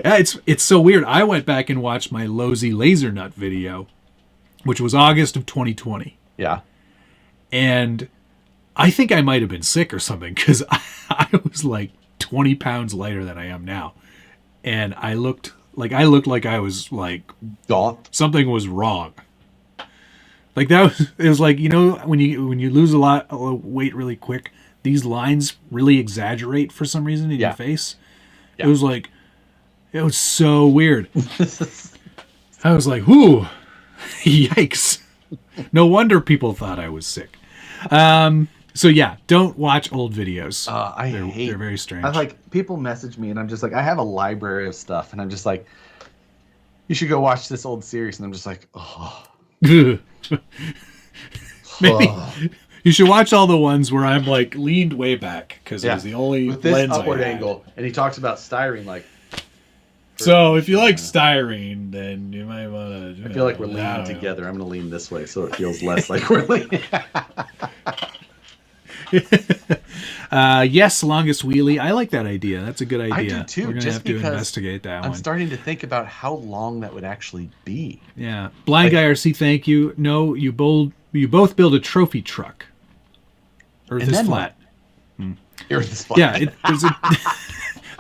Yeah, it's so weird. I went back and watched my Losi laser nut video, which was August of 2020. Yeah. And I think I might have been sick or something, because I was like 20 pounds lighter than I am now. And I looked like I was like gaunt. Something was wrong. Like it was like, when you lose a lot of weight really quick, these lines really exaggerate for some reason in your face. Yeah. It was so weird. I was like, whoo, yikes. No wonder people thought I was sick. So yeah, don't watch old videos. They're very strange. People message me and I'm just like, I have a library of stuff, and I'm just like, you should go watch this old series, and I'm just like, oh. Maybe you should watch all the ones where I'm like leaned way back, because it was the only with this lens upward angle, and he talks about styrene like. So if you like styrene, then you might want to. I feel like we're leaning together. I'm going to lean this way so it feels less like we're leaning. Yes, longest wheelie. I like that idea. That's a good idea. I do too. We're going to have to investigate that one. I'm starting to think about how long that would actually be. Yeah. Blind Guy RC, thank you. No, you both build a trophy truck. Earth is flat. Earth is flat. Yeah.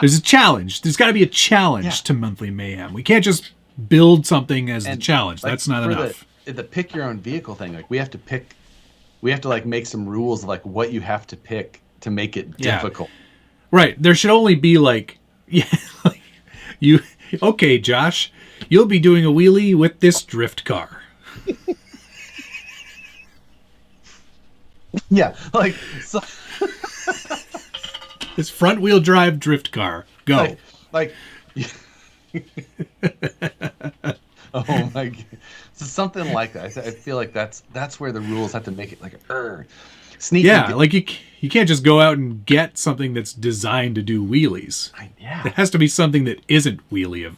There's a challenge. There's got to be a challenge to Monthly Mayhem. We can't just build something as the challenge. That's not enough. The pick your own vehicle thing, like we have to like make some rules of like what you have to pick to make it difficult. Right. There should only be like You okay, Josh? You'll be doing a wheelie with this drift car. Yeah, like so, This front wheel drive drift car. Go. like oh my god. So something like that. I feel like that's where the rules have to make it like sneaky. Yeah, like you can't just go out and get something that's designed to do wheelies. Yeah. It has to be something that isn't wheelie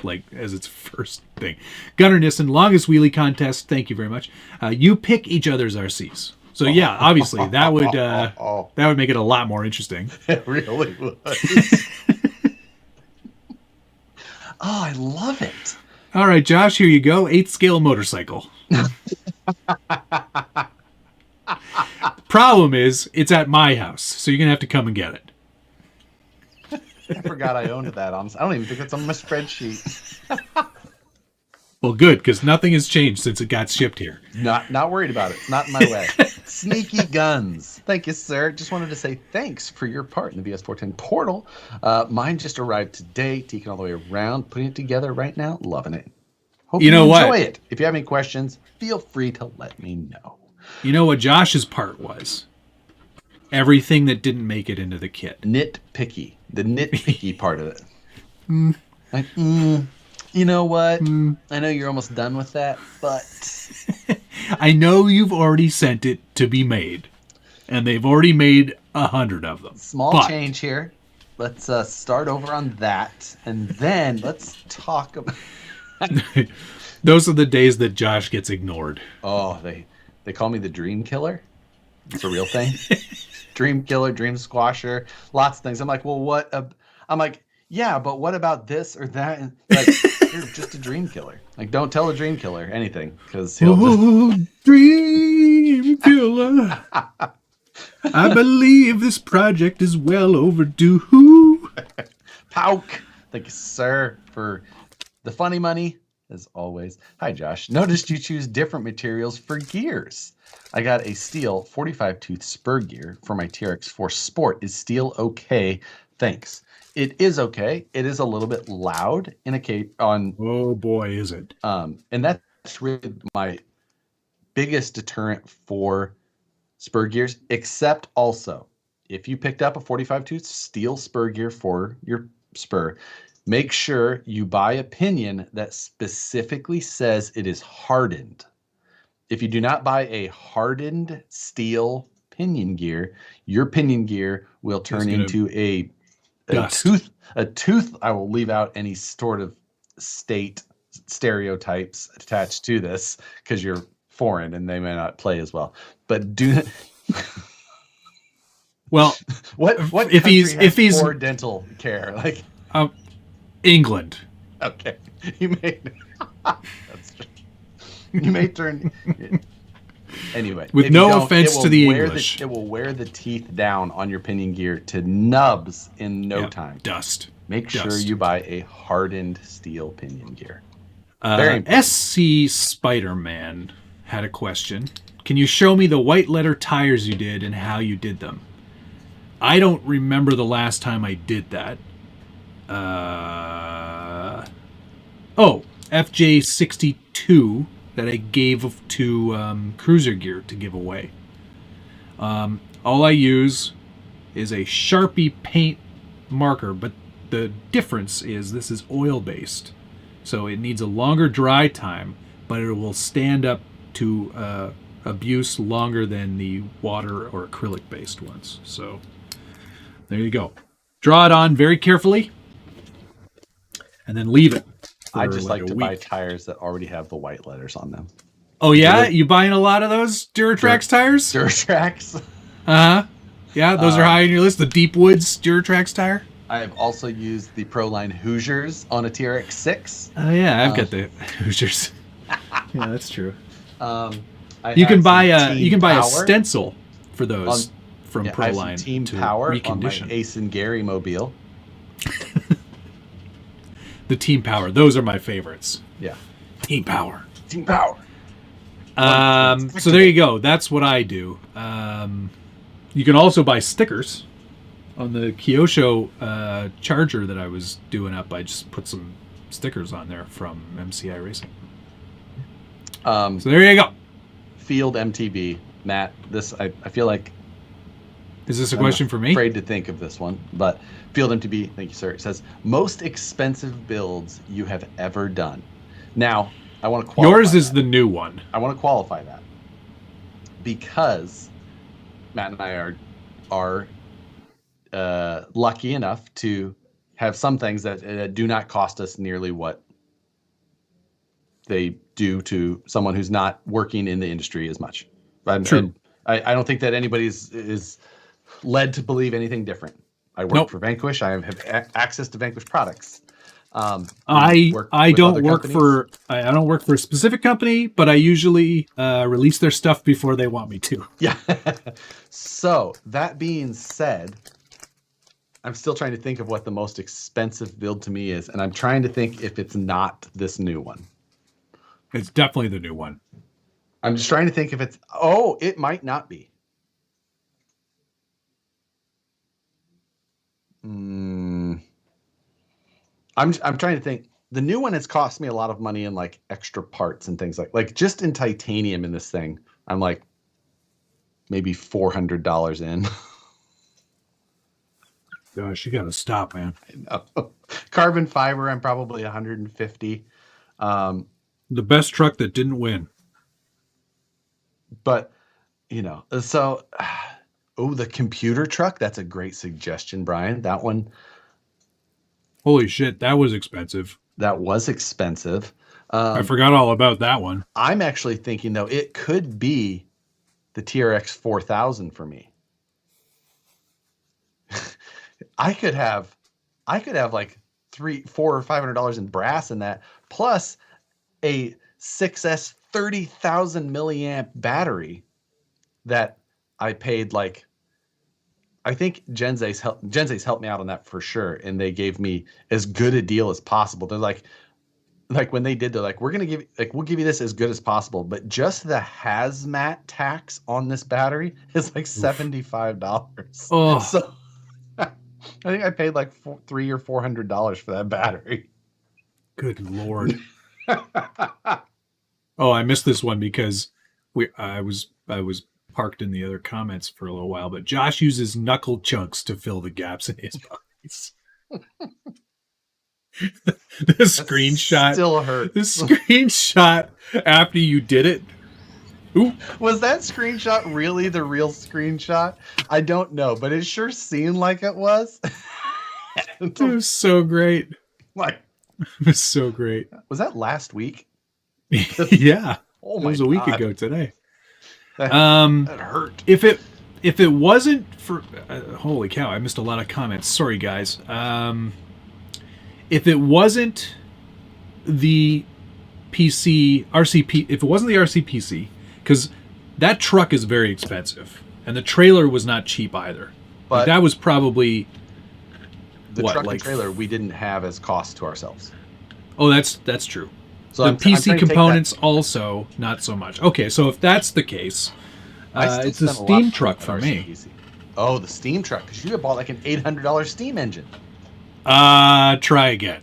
like as its first thing. Gunnar Nissen, longest wheelie contest. Thank you very much. You pick each other's RCs. So yeah, obviously that would make it a lot more interesting. It really would. Oh, I love it. All right, Josh, here you go. 8th scale motorcycle. Problem is, it's at my house, so you're going to have to come and get it. I forgot I owned that. I don't even think it's on my spreadsheet. Well, good, because nothing has changed since it got shipped here. Not worried about it. It's not in my way. Sneaky Guns. Thank you, sir. Just wanted to say thanks for your part in the VS410 portal. Mine just arrived today, taking all the way around, putting it together right now, loving it. Hope you enjoy it. If you have any questions, feel free to let me know. You know what Josh's part was? Everything that didn't make it into the kit. Nitpicky. The nitpicky part of it. Like, you know what? I know you're almost done with that, but... I know you've already sent it to be made, and they've already made 100 of them. Small change here. Let's start over on that, and then let's talk about... Those are the days that Josh gets ignored. Oh, they call me the Dream Killer. It's a real thing. Dream Killer, Dream Squasher, lots of things. I'm like, well, what? I'm like, yeah, but what about this or that? And like, you're just a Dream Killer. Like, don't tell a Dream Killer anything, because he'll just... Dream Killer. I believe this project is well overdue. Pouk. Thank you, sir, for the funny money. As always. Hi, Josh. Noticed you choose different materials for gears. I got a steel 45 tooth spur gear for my TRX4 Sport. Is steel okay? Thanks. It is okay. It is a little bit loud in a case on. Oh boy, is it! And that's really my biggest deterrent for spur gears. Except also, if you picked up a 45 tooth steel spur gear for your spur, make sure you buy a pinion that specifically says it is hardened. If you do not buy a hardened steel pinion gear, your pinion gear will turn into a tooth. A tooth. I will leave out any sort of state stereotypes attached to this because you're foreign and they may not play as well. But do. Well, what if he's for dental care like. England. Okay, you may. That's true. You may turn. Anyway, with no offense to the English, it will wear the teeth down on your pinion gear to nubs in no time. Dust. Make sure you buy a hardened steel pinion gear. SC Spider-Man had a question. Can you show me the white letter tires you did and how you did them? I don't remember the last time I did that. FJ62 that I gave to Cruiser Gear to give away. All I use is a Sharpie paint marker, but the difference is this is oil-based. So it needs a longer dry time, but it will stand up to abuse longer than the water or acrylic-based ones. So there you go. Draw it on very carefully, and then leave it. I just like to buy tires that already have the white letters on them. Oh yeah, you buying a lot of those Duratrax tires? Duratrax. Yeah, those are high on your list. The Deep Woods Duratrax tire. I have also used the Proline Hoosiers on a TRX6. Oh yeah, I've got the Hoosiers. Yeah, that's true. You can buy a stencil for those from Proline Team to Power recondition. On my Ace and Gary mobile. The Team Power, those are my favorites. Yeah, Team Power. Team Power. So there you go. That's what I do. You can also buy stickers On the Kyosho Charger that I was doing up, I just put some stickers on there from MCI Racing. So there you go. Field MTB. Matt, this I feel like... Is this a question for me? I'm afraid to think of this one, but Field MTB, thank you, sir. It says, most expensive builds you have ever done. Now, I want to qualify Yours is the new one. I want to qualify that. Because Matt and I are lucky enough to have some things that do not cost us nearly what they do to someone who's not working in the industry as much. True. And I don't think that anybody is led to believe anything different. I work for Vanquish. I have access to Vanquish products. I don't work for a specific company, but I usually release their stuff before they want me to. Yeah. So that being said, I'm still trying to think of what the most expensive build to me is, and I'm trying to think if it's not this new one. It's definitely the new one. I'm just trying to think if it's... Oh, it might not be. I'm trying to think. The new one has cost me a lot of money in like extra parts and things like just in titanium in this thing. I'm like maybe $400 in. Gosh, you gotta stop, man. I know. Carbon fiber, I'm probably 150. The best truck that didn't win. But so the computer truck, that's a great suggestion, Brian. That one. Holy shit, that was expensive. That was expensive. I forgot all about that one. I'm actually thinking though it could be the TRX 4000 for me. I could have like $400 or $500 in brass in that, plus a 6S 30,000 milliamp battery that I paid like, I think Genze's helped me out on that for sure, and they gave me as good a deal as possible. They're like when they did, they're like, we'll give you this as good as possible, but just the hazmat tax on this battery is like $75. Oh. So I think I paid like $300 or $400 for that battery. Good Lord. Oh, I missed this one because I was parked in the other comments for a little while, but Josh uses knuckle chunks to fill the gaps in his bodies. The screenshot still hurt. The screenshot after you did it. Ooh. Was that screenshot really the real screenshot? I don't know, but it sure seemed like it was. It was so great. Like, it was so great. Was that last week? Yeah. Oh my God. It was a week ago today. That hurt. If it wasn't for holy cow, I missed a lot of comments. Sorry guys. If it wasn't the RCP, if it wasn't the RCPC, because that truck is very expensive, and the trailer was not cheap either. But that was probably the truck and trailer we didn't have as cost to ourselves. Oh, that's true. So the PC components also not so much. Okay, so if that's the case, it's a Steam truck for me. Oh, the Steam truck, because you had bought like an $800 Steam engine. Try again.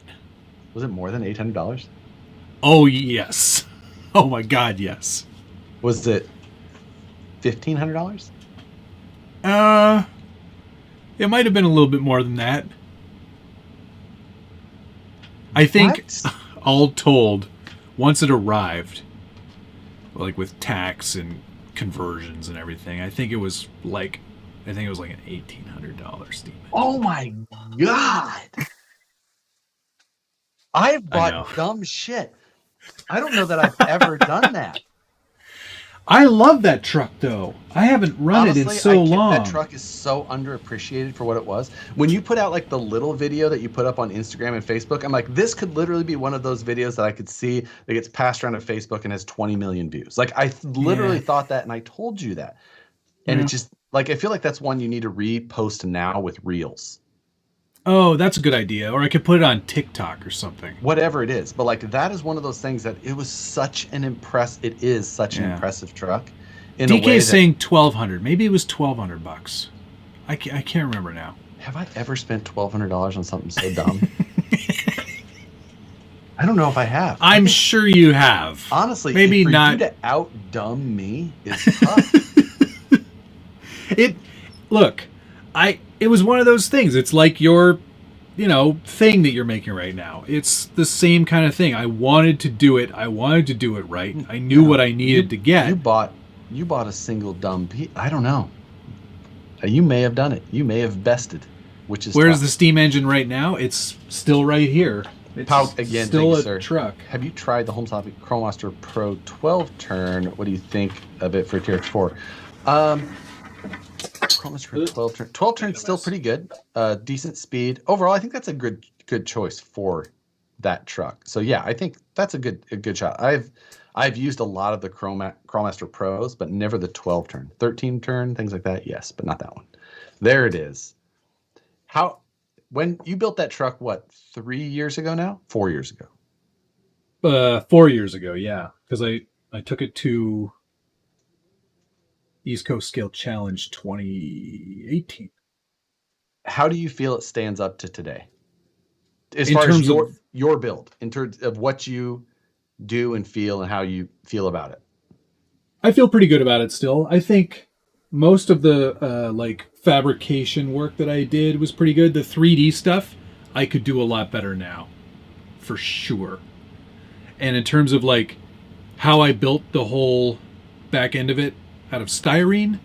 Was it more than $800? Oh yes. Oh my God, yes. Was it $1,500? It might have been a little bit more than that. I think all told, once it arrived, like with tax and conversions and everything, I think it was like an $1,800 Steam. Oh my God! I've bought dumb shit. I don't know that I've ever done that. I love that truck though. I haven't run it in so long. That truck is so underappreciated for what it was. When you put out like the little video that you put up on Instagram and Facebook, I'm like, this could literally be one of those videos that I could see that gets passed around on Facebook and has 20 million views. Like I literally thought that, and I told you that. And it just like, I feel like that's one you need to repost now with Reels. Oh, that's a good idea. Or I could put it on TikTok or something. Whatever it is. But like that is one of those things that it is such an impressive truck. DK is saying $1,200. Maybe it was $1,200. I can't remember now. Have I ever spent $1,200 on something so dumb? I don't know if I have. I'm sure you have. Honestly, maybe for not. You to out-dumb me is tough. It was one of those things. It's like your, thing that you're making right now. It's the same kind of thing. I wanted to do it. I wanted to do it right. I knew what I needed to get. You bought a single dumb piece. I don't know. You may have done it. You may have bested, which is Where's tough. the steam engine right now? It's still right here. It's again, still thank you, a sir. truck. Have you tried the Home Topic Chromaster Pro 12 turn? What do you think of it for TRX4? Chromaster Pro 12 turn. 12 turn's still pretty good. Decent speed. Overall, I think that's a good choice for that truck. So yeah, I think that's a good shot. I've used a lot of the Chromaster Pros, but never the 12 turn. 13 turn, things like that, yes, but not that one. There it is. When you built that truck, what, 3 years ago now? 4 years ago? 4 years ago, yeah. Because I took it to East Coast Scale Challenge 2018. How do you feel it stands up to today? As far as your build, in terms of what you do and feel and how you feel about it. I feel pretty good about it still. I think most of the fabrication work that I did was pretty good. The 3D stuff, I could do a lot better now, for sure. And in terms of how I built the whole back end of it out of styrene,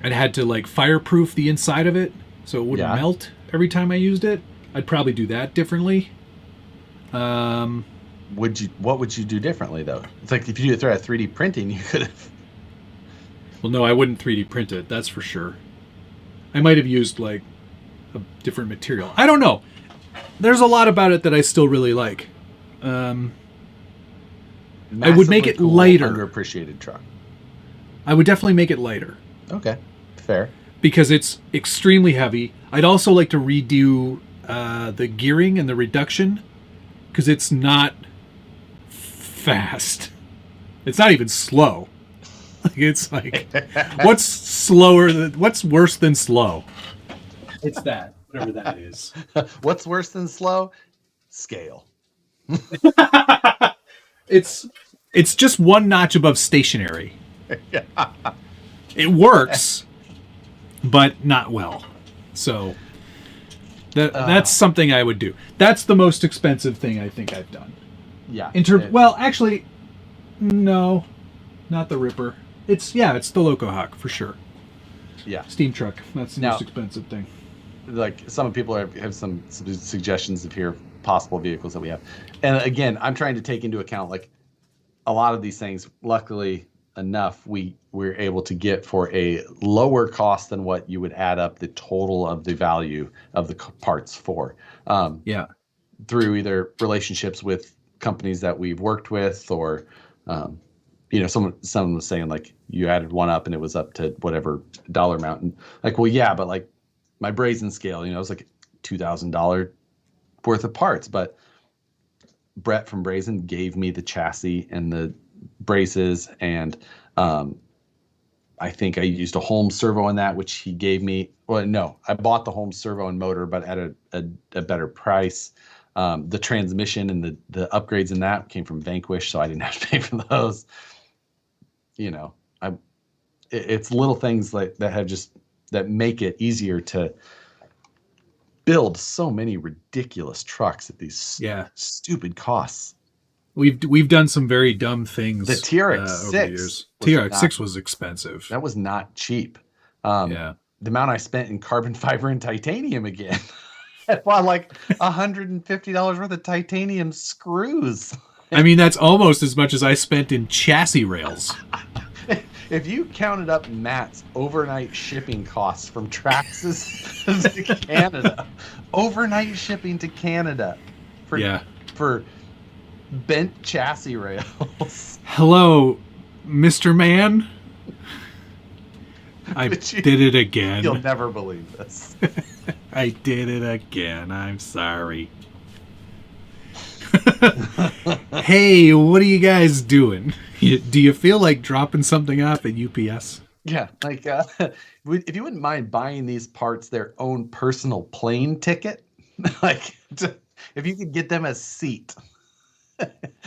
I had to fireproof the inside of it so it wouldn't melt every time I used it. I'd probably do that differently. What would you do differently though? It's like if you throw out 3D printing, you could have. Well, no, I wouldn't 3D print it. That's for sure. I might have used a different material. I don't know. There's a lot about it that I still really like. I would make it lighter. Underappreciated truck. I would definitely make it lighter. Okay, fair. Because it's extremely heavy. I'd also like to redo the gearing and the reduction, because it's not fast. It's not even slow. It's what's worse than slow? It's that, whatever that is. What's worse than slow? Scale. It's just one notch above stationary. It works, but not well. So that's something I would do. That's the most expensive thing I think I've done. Yeah. Well, actually, no, not the Ripper. It's the Loco Hawk for sure. Yeah. Steam truck. That's the most expensive thing. Some people have some suggestions of here possible vehicles that we have, and again, I'm trying to take into account a lot of these things. Luckily enough, we're able to get for a lower cost than what you would add up the total of the value of the parts for. Through either relationships with companies that we've worked with, or someone was saying you added one up and it was up to whatever dollar amount, and but my brazen scale, it was $2,000 worth of parts, but Brett from Brazen gave me the chassis and the braces, and I think I used a Holmes servo on that, which he gave me. Well, no, I bought the Holmes servo and motor, but at a better price. The transmission and the upgrades in that came from Vanquish, so I didn't have to pay for those. It's little things that make it easier to build so many ridiculous trucks at these stupid costs. We've done some very dumb things. The TRX-6 over the years. TRX-6 was expensive. That was not cheap. The amount I spent in carbon fiber and titanium again. I bought $150 worth of titanium screws. I mean, that's almost as much as I spent in chassis rails. If you counted up Matt's overnight shipping costs from Traxxas to Canada, overnight shipping to Canada for bent chassis rails. Hello, Mr. Man. I did it again. You'll never believe this. I did it again. I'm sorry. Hey, what are you guys doing? Do you feel like dropping something off at UPS? Yeah, like if you wouldn't mind buying these parts their own personal plane ticket, like if you could get them a seat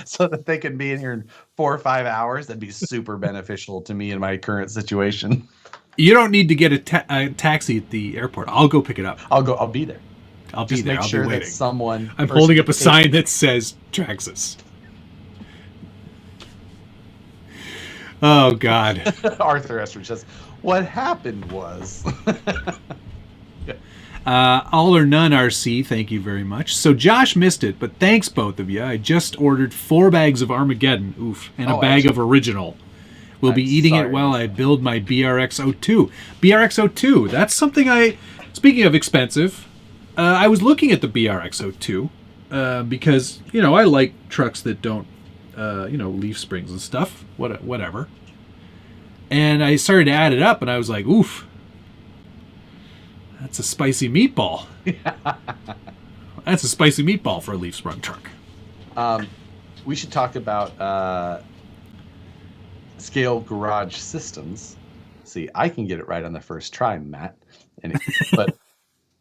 so that they can be in here in 4 or 5 hours, that'd be super beneficial to me in my current situation. You don't need to get a taxi at the airport. I'll go pick it up. I'll be there. I'll be Just there. make I'll sure be that waiting. someone. I'm holding up a sign that says Traxxas. Oh, God. Arthur Estridge says, what happened was. All or none RC, thank you very much. So Josh missed it, but thanks both of you. I just ordered 4 bags of Armageddon, and a bag of original. We'll be eating it while I build my BRX02. BRX02, that's something speaking of expensive, I was looking at the BRX02 because, I like trucks that don't, leaf springs and stuff, whatever. And I started to add it up, and I was like, oof. That's a spicy meatball. That's a spicy meatball for a leaf sprung truck. We should talk about Scale Garage Systems. See, I can get it right on the first try, Matt. But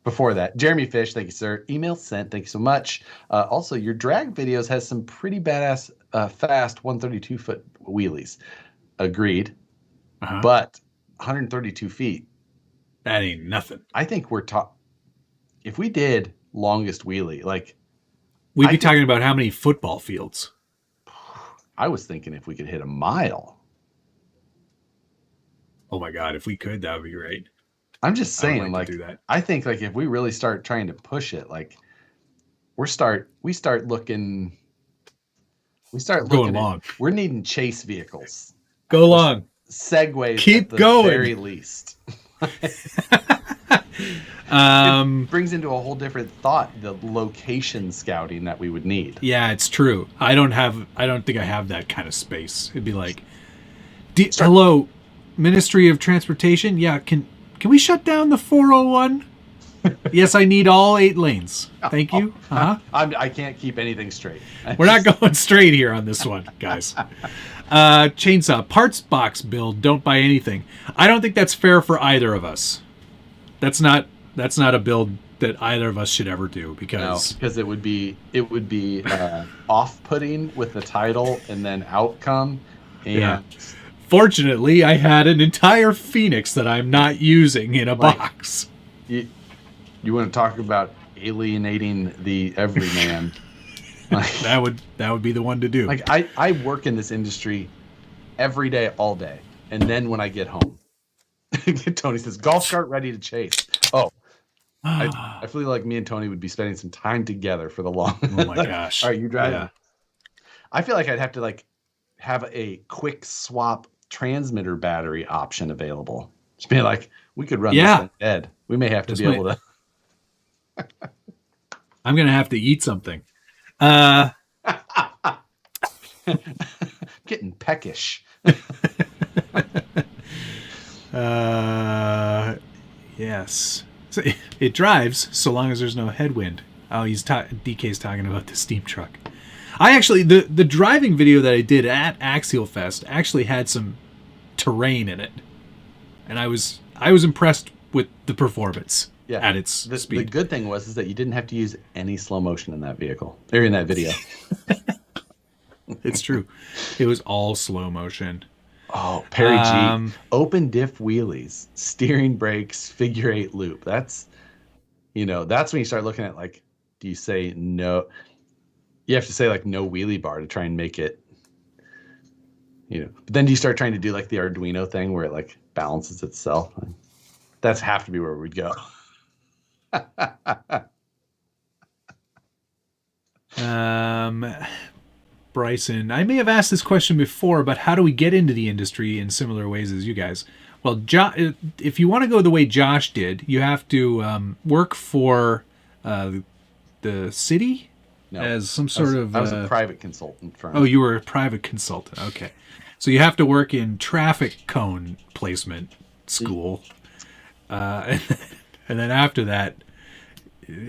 before that, Jeremy Fish, thank you, sir. Email sent, thank you so much. Also, your drag videos has some pretty badass fast 132-foot wheelies. Agreed. But 132 feet. That ain't nothing. I think we're if we did longest wheelie, we'd be talking about how many football fields. I was thinking if we could hit a mile. Oh my God, if we could, that would be great. I'm just saying, do that. I think if we really start trying to push it, we start looking long. We're needing chase vehicles. Go long. Segways. Keep at the going. Very least. It brings into a whole different thought the location scouting that we would need. Yeah, it's true. I don't think I have that kind of space. It'd be like, hello, Ministry of Transportation. Yeah, can we shut down the 401? Yes, I need all 8 lanes. Thank you. I can't keep anything straight. We're not going straight here on this one, guys. Chainsaw parts box build. Don't buy anything. I don't think that's fair for either of us. That's not a build that either of us should ever do because it would be off-putting with the title and then outcome. And fortunately, I had an entire Phoenix that I'm not using in a box. You want to talk about alienating the everyman? That would be the one to do. I work in this industry every day, all day, and then when I get home, Tony says, "Golf cart ready to chase." Oh, I feel like me and Tony would be spending some time together for the long. Oh my gosh! All right, you drive. Yeah. I feel like I'd have to have a quick swap transmitter battery option available. Just be like, we could run this thing dead. We may have to be able to. I'm gonna have to eat something. Getting peckish. Yes. So it drives so long as there's no headwind. Oh, DK's talking about the steam truck. I actually the driving video that I did at Axial Fest actually had some terrain in it, and I was impressed with the performance at its speed. The good thing was that you didn't have to use any slow motion in that vehicle or in that video. It's true. It was all slow motion. Oh, Perry G. Open diff wheelies, steering brakes, figure 8 loop. That's that's when you start looking at do you say no? You have to say no wheelie bar to try and make it. But then do you start trying to do the Arduino thing where it balances itself? That's have to be where we'd go. Bryson, I may have asked this question before, but how do we get into the industry in similar ways as you guys? Well, if you want to go the way Josh did, you have to work for the city as some sort of... I was a private consultant firm. Oh, you were a private consultant. Okay. So you have to work in traffic cone placement school. And then after that,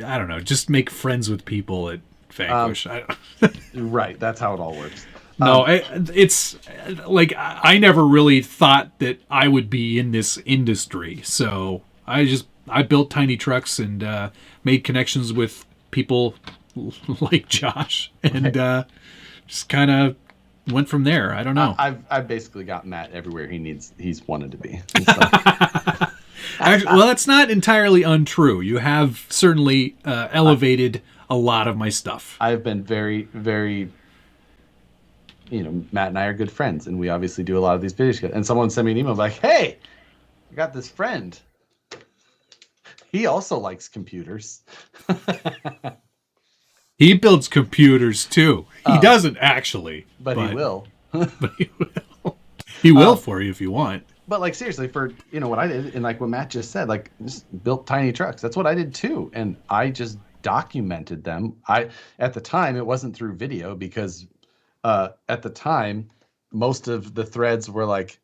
I don't know, just make friends with people at Vanquish. Right, that's how it all works. No, it's like I never really thought that I would be in this industry. So I built tiny trucks and made connections with people like Josh, and just kind of went from there. I don't know. I've basically got Matt everywhere he's wanted to be. Actually, well, that's not entirely untrue. You have certainly elevated a lot of my stuff. I've been very, very. Matt and I are good friends, and we obviously do a lot of these videos. And someone sent me an email like, "Hey, I got this friend. He also likes computers." He builds computers too. He doesn't actually, but he will. But he will. He will for you if you want. But like seriously, for what I did, and like what Matt just said, like just built tiny trucks. That's what I did too, and I just documented them. At the time it wasn't through video because. At the time, most of the threads were like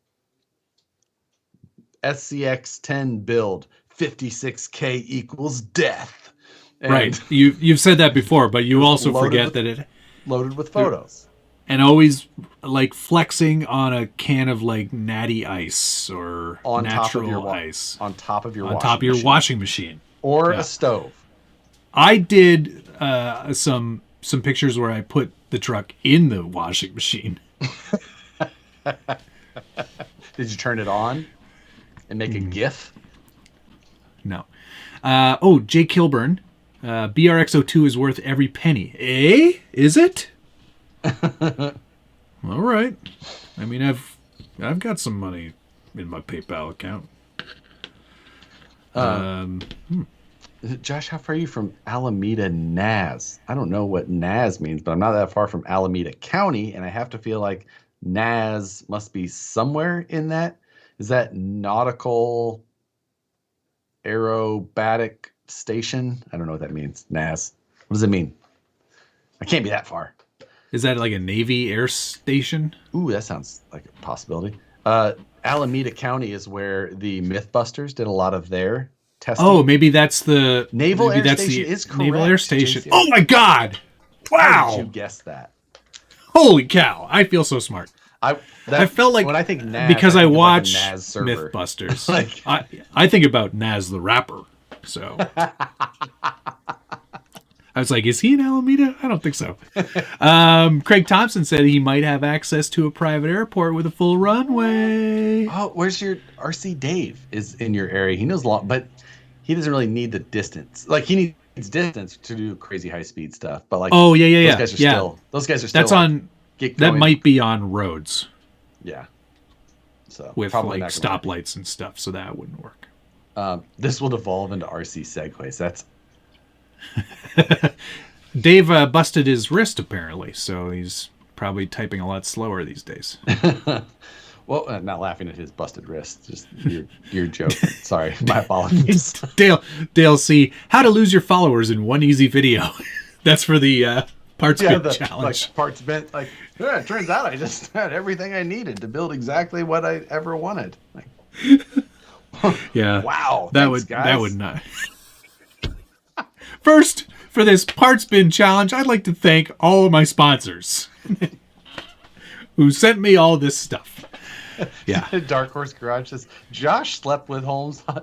SCX10 build 56K equals death. And right. You've said that before, but you also forget that it loaded with photos. And always like flexing on a can of like natty ice or on natural ice. On top of your washing machine. Or a stove. I did some pictures where I put the truck in the washing machine. Did you turn it on and make a GIF? No. Jay Kilburn. BRX02 is worth every penny. Eh? Is it? All right. I mean, I've got some money in my PayPal account. Josh, how far are you from Alameda, Naz? I don't know what Naz means, but I'm not that far from Alameda County, and I have to feel like Naz must be somewhere in that. Is that Nautical Aerobatic Station? I don't know what that means. Naz. What does it mean? I can't be that far. Is that like a Navy air station? Ooh, that sounds like a possibility. Alameda County is where the Mythbusters did a lot of their testing. Oh, maybe that's the Naval Air Station is correct. Naval Air Station. JC. Oh my God! Wow! How did you guess that? Holy cow! I feel so smart. I felt like when I think Naz, because I watch like Mythbusters. Like, I think about Naz the rapper. So I was like, is he in Alameda? I don't think so. Craig Thompson said he might have access to a private airport with a full runway. Oh, where's your RC Dave? Is in your area. He knows a lot, but he doesn't really need the distance. Like he needs distance to do crazy high speed stuff. But like, those guys are still. Those guys are still. That's on. That might be on roads. Yeah. So with like stoplights and stuff, so that wouldn't work. This will devolve into RC segues. That's. Dave busted his wrist apparently, so he's probably typing a lot slower these days. Well, not laughing at his busted wrist, just your joke. Sorry, my apologies. Dale C. How to lose your followers in one easy video. That's for the parts bent challenge. Like, parts bent. Like, yeah, it turns out I just had everything I needed to build exactly what I ever wanted. Like, yeah. Wow. That would not. First, for this parts bin challenge, I'd like to thank all of my sponsors who sent me all this stuff. Yeah. Dark Horse Garage says Josh slept with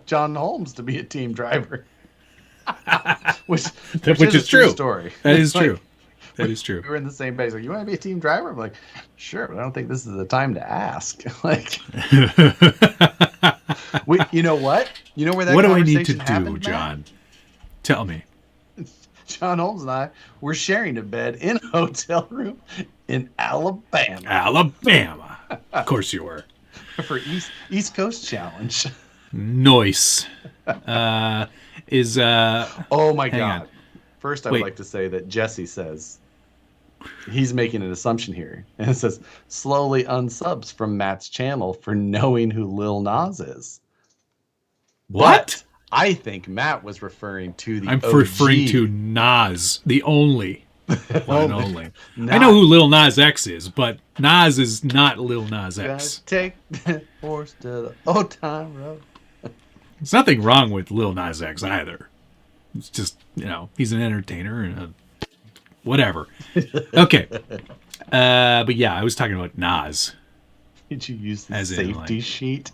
John Holmes to be a team driver. which is true. Story. That is true. That is true. We were in the same base. Like, you want to be a team driver? I'm like, sure, but I don't think this is the time to ask. Like, you know what? You know where that? What do I need to happened, do, John? Tell me. John Holmes and I were sharing a bed in a hotel room in Alabama. Alabama. Of course you were. For East Coast Challenge. Nice. Oh my God. First, I would like to say that Jesse says he's making an assumption here. And it says, slowly unsubs from Matt's channel for knowing who Lil Nas is. What? But I think Matt was referring to the I'm OG. referring to Nas, the only. One only. I know who Lil Nas X is, but Nas is not Lil Nas X. Take the horse to the old time road. There's nothing wrong with Lil Nas X either. It's just, he's an entertainer and whatever. Okay. But yeah, I was talking about Nas. Did you use the As in, safety like- sheet?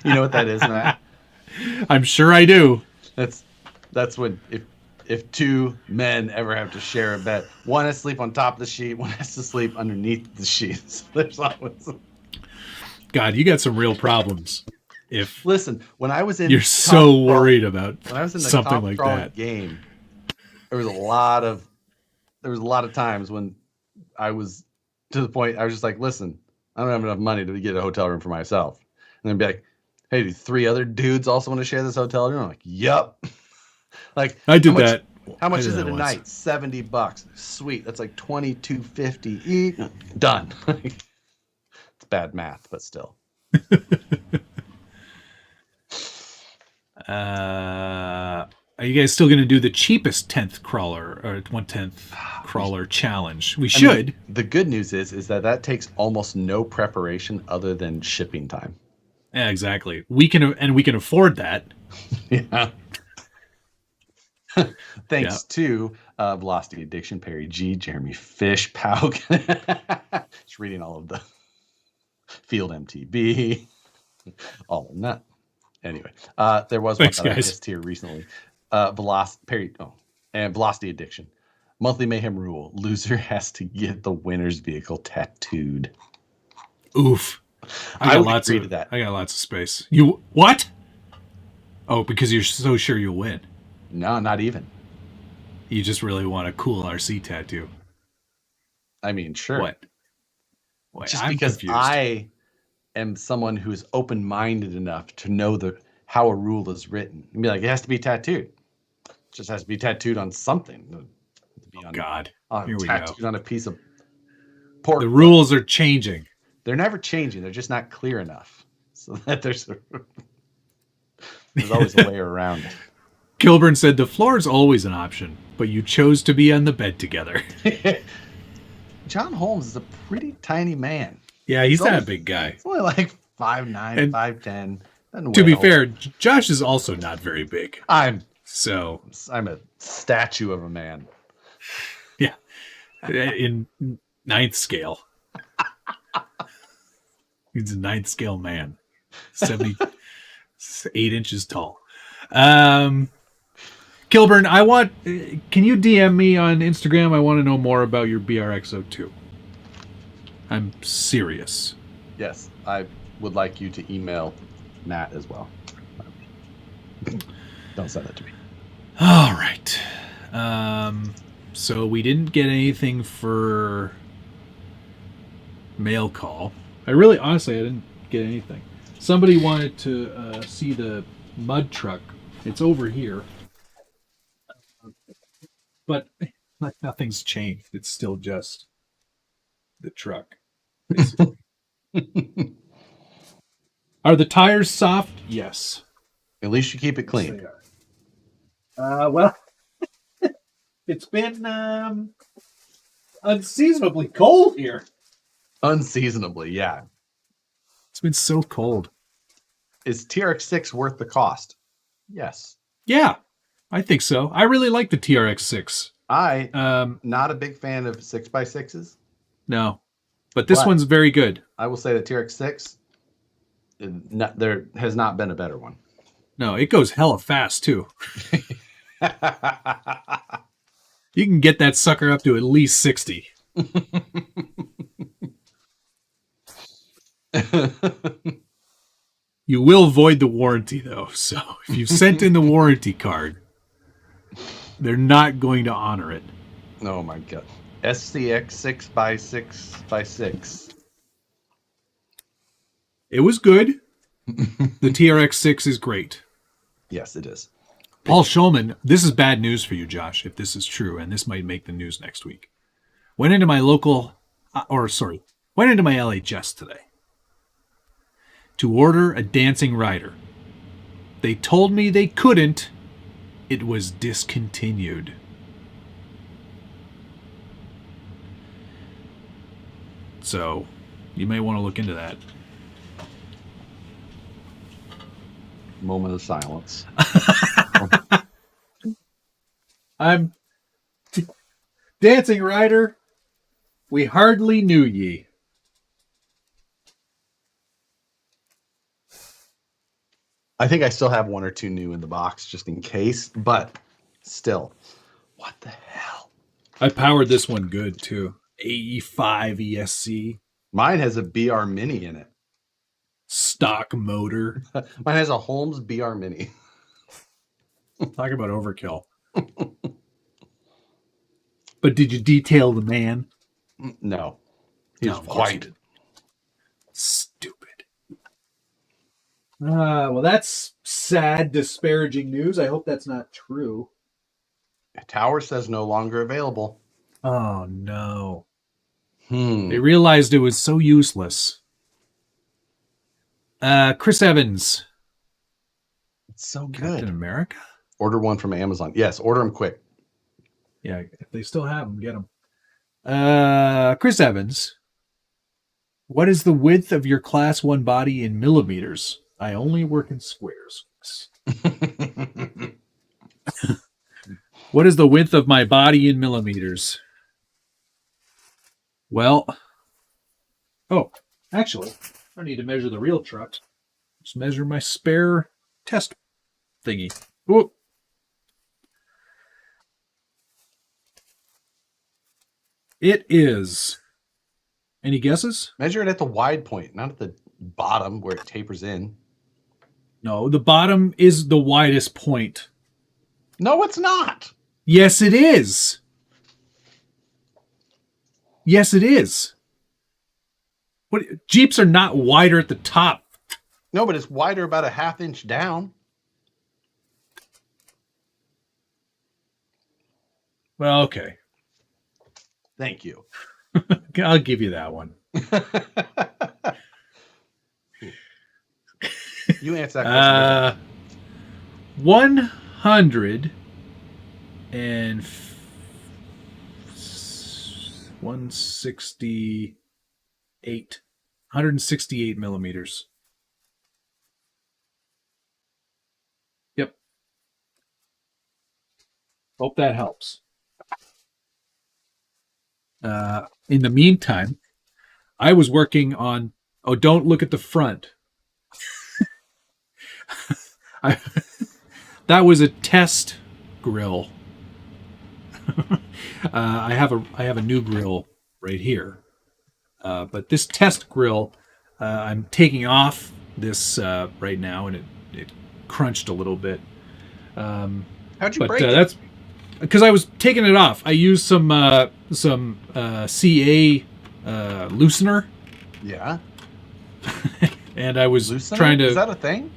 You know what that is, Matt? I'm sure I do. That's when if two men ever have to share a bed, one has to sleep on top of the sheet, one has to sleep underneath the sheets. There's always. God, you got some real problems. If Listen, when I was in you're so worried about when I was in the something top like crawling that, game, there was a lot of times when I was to the point I was just like, listen, I don't have enough money to get a hotel room for myself. And then be like, hey, do 3 other dudes also want to share this hotel room? I'm like, yep. Like I did that. How much I did is it that a once. night? $70. Sweet. That's like $22.50. Done. It's bad math, but still. Are you guys still going to do the cheapest 10th crawler or 1/10 crawler challenge? We should. I mean, the good news is that takes almost no preparation other than shipping time. Yeah, exactly. We can afford that. Yeah. Thanks to Velocity Addiction, Perry G, Jeremy Fish, Pauk. Just reading all of the Field MTB, all of that. Anyway, there was Thanks, one that guys. I missed here recently. And Velocity Addiction. Monthly Mayhem rule. Loser has to get the winner's vehicle tattooed. Oof. I would agree to that. I got lots of space. You what? Oh, because you're so sure you'll win. No, not even. You just really want a cool RC tattoo. I mean, sure. What? Just I'm because confused. I am someone who is open-minded enough to know how a rule is written. And be like, it has to be tattooed. It just has to be tattooed on something. To be on, God, here we tattooed go. on a piece of pork. The rules are changing. They're never changing. They're just not clear enough. So that there's always a way around it. Kilburn said the floor is always an option, but you chose to be on the bed together. John Holmes is a pretty tiny man. Yeah, he's not a big guy. He's only like 5'9", And 5'10". To be fair, Josh is also not very big. I'm a statue of a man. Yeah, in 9th scale. He's a 9th scale man. 78 inches tall. Kilburn, can you DM me on Instagram? I want to know more about your BRX02. I'm serious. Yes, I would like you to email Matt as well. Don't send it to me. All right. So we didn't get anything for mail call. Honestly, I didn't get anything. Somebody wanted to see the mud truck. It's over here. But nothing's changed. It's still just the truck. Are the tires soft? Yes. At least you keep it clean. Yes, they are. Well, it's been unseasonably cold here. Unseasonably, yeah. It's been so cold. Is TRX6 worth the cost? Yes. Yeah, I think so. I really like the TRX6. Not a big fan of 6x6s. No, but this one's very good. I will say the TRX6, there has not been a better one. No, it goes hella fast too. You can get that sucker up to at least 60. You will void the warranty though, so if you've sent in the warranty card, they're not going to honor it. Oh my god. SCX 6x6x6. It was good. The TRX6 is great. Yes, it is. Paul Schulman, this is bad news for you, Josh, if this is true, and this might make the news next week. Went into my LHS today to order a dancing rider. They told me they couldn't. It was discontinued. So, you may want to look into that. Moment of silence. Dancing Rider, we hardly knew ye. I think I still have one or two new in the box just in case, but still, what the hell? I powered this one good too. AE5 ESC. Mine has a BR Mini in it. Stock motor. Mine has a Holmes BR Mini. Talk about overkill. But did you detail the man? No. He's white. Stupid. Well, that's sad, disparaging news. I hope that's not true. Tower says no longer available. Oh, no. They realized it was so useless. Chris Evans. It's so good. Captain America? Order one from Amazon. Yes, order them quick. Yeah, if they still have them, get them. Chris Evans. What is the width of your Class 1 body in millimeters? I only work in squares. What is the width of my body in millimeters? Well, actually, I don't need to measure the real truck. Just measure my spare test thingy. Whoop. It is. Any guesses? Measure it at the wide point, not at the bottom where it tapers in. No, the bottom is the widest point. No, it's not. Yes, it is. Yes, it is. What? Jeeps are not wider at the top. No, but it's wider about a ½ inch down. Well, okay. Thank you. I'll give you that one. You answer that question. 100 and 168 millimeters. Yep. Hope that helps. In the meantime, I was working on. Oh, don't look at the front. That was a test grill. I have a new grill right here, but this test grill, I'm taking off this right now, and it crunched a little bit. How'd you break it? That's because I was taking it off. I used some CA loosener. Yeah. And I was Loosener? trying to. Is that a thing?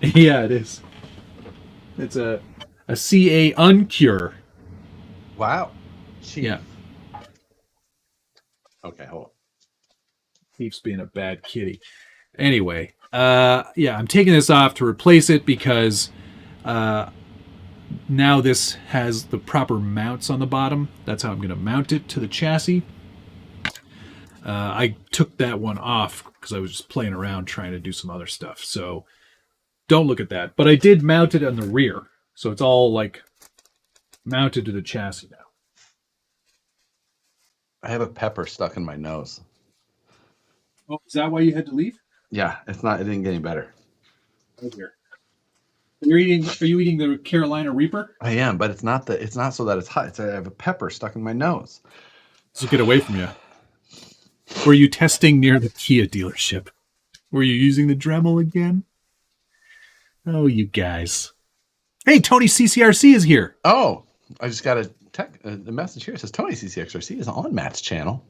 Yeah, it is. It's a CA uncure. Wow. Chief. Yeah. Okay, hold on. Keeps being a bad kitty. Anyway, yeah, I'm taking this off to replace it because now this has the proper mounts on the bottom. That's how I'm going to mount it to the chassis. I took that one off because I was just playing around trying to do some other stuff. So don't look at that. But I did mount it on the rear. So it's all like mounted to the chassis now. I have a pepper stuck in my nose. Oh, is that why you had to leave? Yeah, it didn't get any better. Oh dear. Are you eating the Carolina Reaper? I am, but it's not so that it's hot. I have a pepper stuck in my nose. Let's get away from you. Were you testing near the Kia dealership? Were you using the Dremel again? Oh, you guys. Hey, Tony CCRC is here. Oh, I just got a message here. It says Tony CCXRC is on Matt's channel.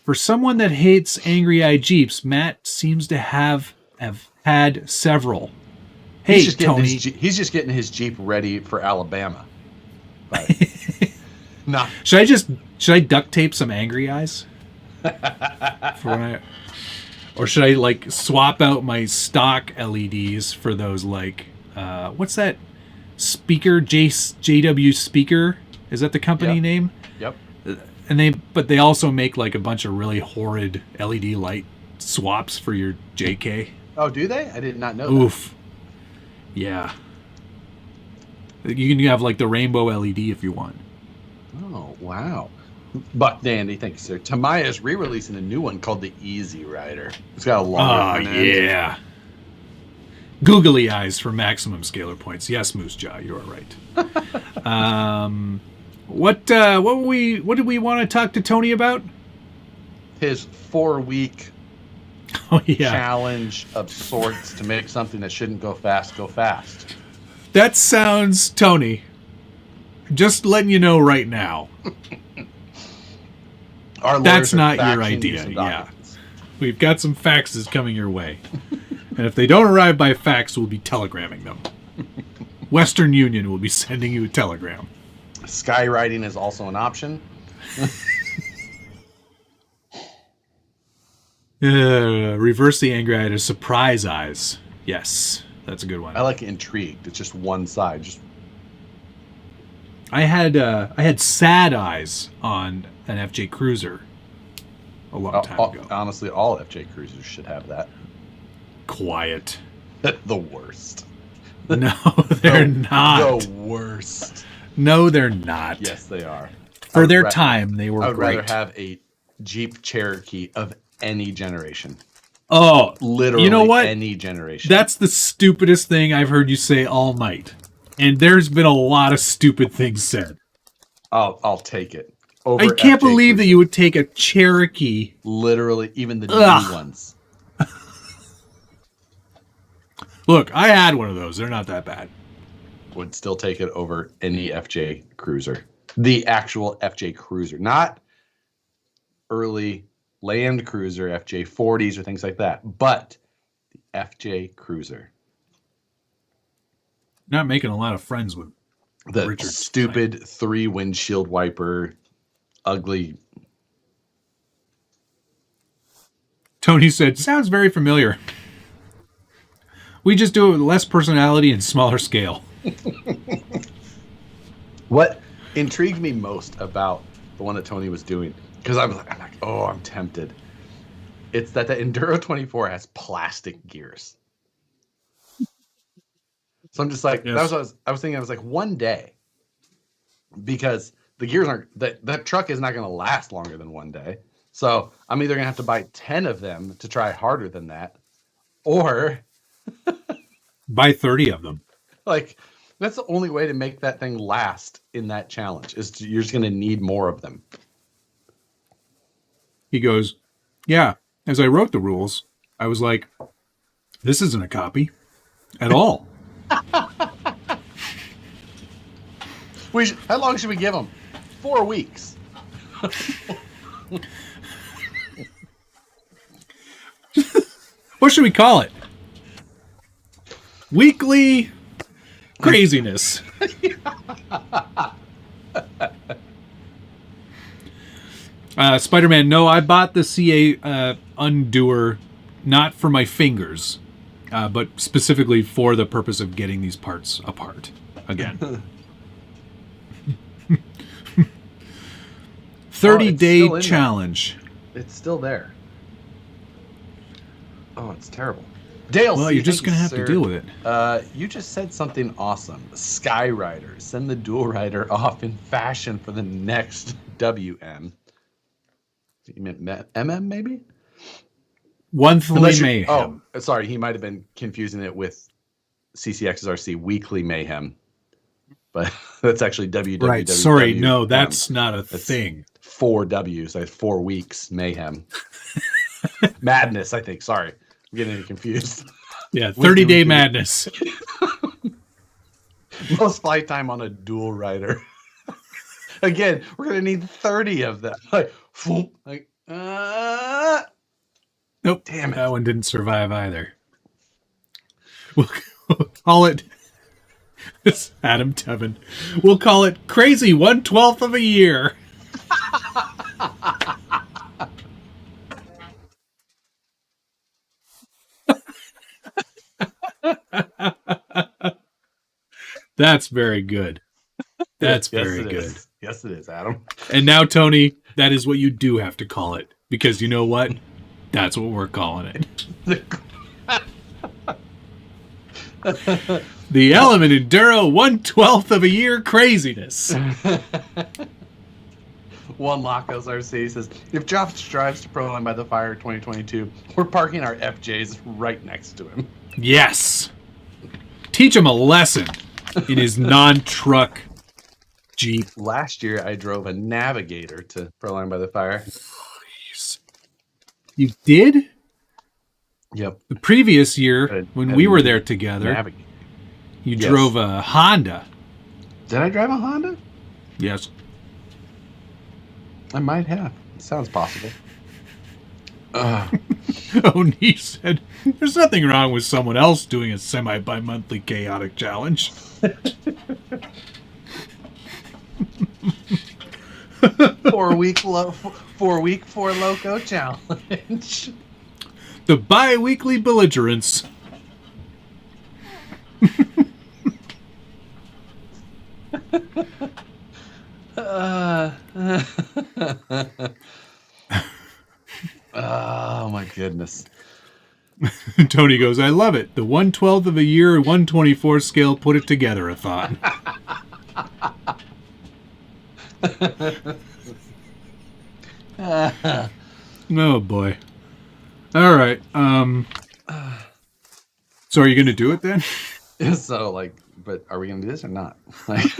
For someone that hates Angry Eye Jeeps, Matt seems to have had several. Hey, Tony. He's just getting his Jeep ready for Alabama. Right. Nah. Should I duct tape some Angry Eyes? Or should I like swap out my stock LEDs for those like what's that speaker? JW speaker? Is that the company name? Yep. And they also make like a bunch of really horrid LED light swaps for your JK. Oh, do they? I did not know. Oof. That. Yeah. You can have like the rainbow LED if you want. Oh, wow. Buck Dandy, thank you, sir. Tamiya is re-releasing a new one called the Easy Rider. It's got a longer front end. Yeah. Googly eyes for maximum scalar points. Yes, Moose Jaw, you are right. What did we want to talk to Tony about? His 4-week challenge of sorts to make something that shouldn't go fast go fast. That sounds, Tony, just letting you know right now. That's not your idea. Yeah. We've got some faxes coming your way. And if they don't arrive by fax, we'll be telegramming them. Western Union will be sending you a telegram. Skywriting is also an option. Reverse the anger eye to surprise eyes. Yes, that's a good one. I like intrigued. It's just one side. I had sad eyes on an FJ Cruiser a long time ago. Honestly, all FJ Cruisers should have that. Quiet. The worst. No, they're not. The worst. No, they're not. Yes, they are. For their time, they were great. I would rather have a Jeep Cherokee of any generation. Oh, literally, you know what? Any generation. That's the stupidest thing I've heard you say all night. And there's been a lot of stupid things said. I'll take it. I can't believe that you would take a Cherokee. Literally, even the new ones. Look, I had one of those. They're not that bad. Would still take it over any FJ Cruiser. The actual FJ Cruiser. Not early Land Cruiser, FJ 40s or things like that. But the FJ Cruiser. Not making a lot of friends with the Richard stupid tonight. 3 windshield wiper, ugly. Tony said, sounds very familiar. We just do it with less personality and smaller scale. What intrigued me most about the one that Tony was doing, because I'm like, oh, I'm tempted. It's that the Enduro 24 has plastic gears. So I'm just like, yes. That was what I was thinking. I was like, one day, because the gears aren't, that truck is not going to last longer than one day. So I'm either going to have to buy 10 of them to try harder than that, or buy 30 of them. Like, that's the only way to make that thing last in that challenge, is you're just going to need more of them. He goes, yeah, as I wrote the rules, I was like, this isn't a copy at all. How long should we give them? 4 weeks. What should we call it? Weekly craziness. Spider-Man, no, I bought the CA Undoer not for my fingers, but specifically for the purpose of getting these parts apart again. 30-day challenge. It's still there. Oh, it's terrible. Dale, well, you're just going to have to deal with it. You just said something awesome. Skyrider. Send the dual rider off in fashion for the next WM. You meant MM, maybe? Monthly Mayhem. Oh, sorry. He might have been confusing it with CCX's RC Weekly Mayhem. But that's actually WWW. Right. Sorry. No, that's not a thing. 4 W's. That's 4 weeks Mayhem. Madness, I think. Sorry. I'm getting confused. Yeah, 30-day madness. Most flight time on a dual rider. Again, we're going to need 30 of them. Nope. Damn it. That one didn't survive either. We'll call it... It's Adam Tevin. We'll call it Crazy 1/12 of a year. That's very good. That's very good. Yes, it is, Adam. And now, Tony, that is what you do have to call it. Because you know what? That's what we're calling it. The Element Enduro 1/12 of a year craziness. One Lacos RC says, if Josh drives to Proline by the Fire 2022, we're parking our FJs right next to him. Yes. Teach him a lesson in his non-truck Jeep. Last year, I drove a Navigator to Proline by the Fire. You did? Yep. The previous year, when we were there together, Navigator. you drove a Honda. Did I drive a Honda? Yes. I might have. It sounds possible. Oni said, there's nothing wrong with someone else doing a semi-bi-monthly chaotic challenge. Four week four loco challenge. The bi-weekly belligerents. Oh my goodness. Tony goes, I love it. The 1/12 of a year, 1/24 scale, put it together a thought. Oh boy. All right. So are you going to do it then? So like, but are we going to do this or not? Like,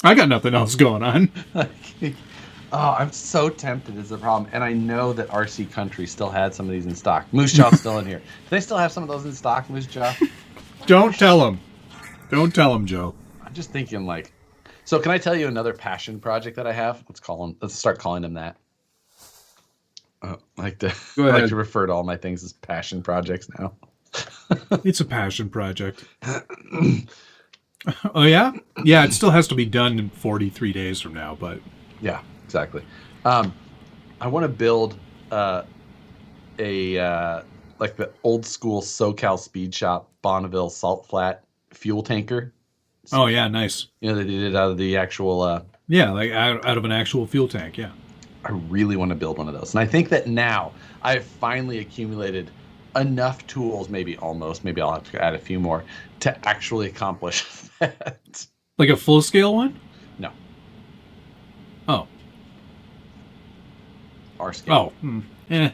I got nothing else going on. Oh, I'm so tempted is the problem. And I know that RC Country still had some of these in stock. Moose Jaw's still in here. Do they still have some of those in stock, Moose Jaw? Don't tell him. Don't tell him, Joe. I'm just thinking like, so can I tell you another passion project that I have? Let's start calling them that. I like to refer to all my things as passion projects now. It's a passion project. Oh, yeah? Yeah, it still has to be done in 43 days from now, but... Yeah, exactly. I want to build like the old school SoCal Speed Shop Bonneville Salt Flat fuel tanker. Oh, yeah, nice. You know, they did it out of the actual... yeah, like out of an actual fuel tank, yeah. I really want to build one of those. And I think that now I've finally accumulated enough tools, maybe I'll have to add a few more, to actually accomplish that. Like a full-scale one? No. Oh. R scale. Oh. Eh. I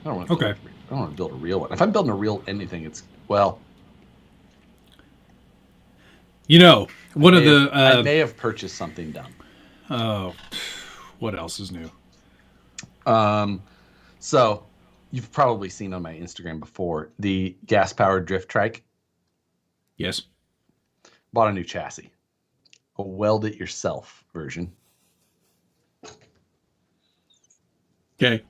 don't want to build a real one. If I'm building a real anything, it's, well... You know, I may have purchased something dumb. Oh, what else is new? So you've probably seen on my Instagram before the gas-powered drift trike. Yes. Bought a new chassis, a weld-it-yourself version. Okay.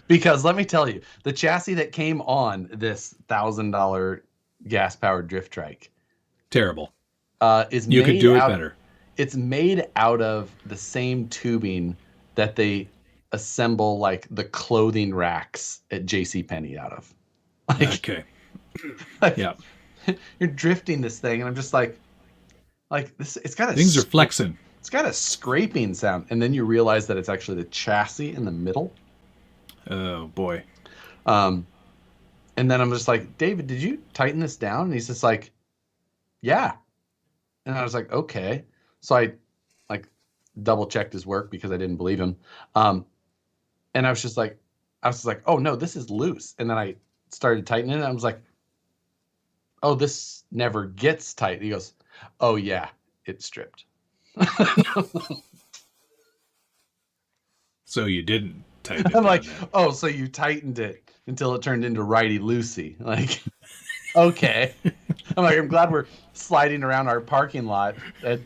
Because let me tell you, the chassis that came on this $1,000 gas-powered drift trike, terrible. You could do it better. It's made out of the same tubing that they assemble like the clothing racks at JCPenney out of. Okay. Yeah. You're drifting this thing, and I'm just like this. It's got things are flexing. It's got a scraping sound, and then you realize that it's actually the chassis in the middle. Oh boy. And then I'm just like, David, did you tighten this down? And he's just like, yeah. And I was like, okay. So I like double checked his work because I didn't believe him. And I was like, oh no, this is loose. And then I started tightening it. And I was like, oh, this never gets tight. He goes, oh yeah, it's stripped. So you didn't tighten it. I'm like, oh, so you tightened it until it turned into righty loosey. Like, okay. I'm glad we're sliding around our parking lot at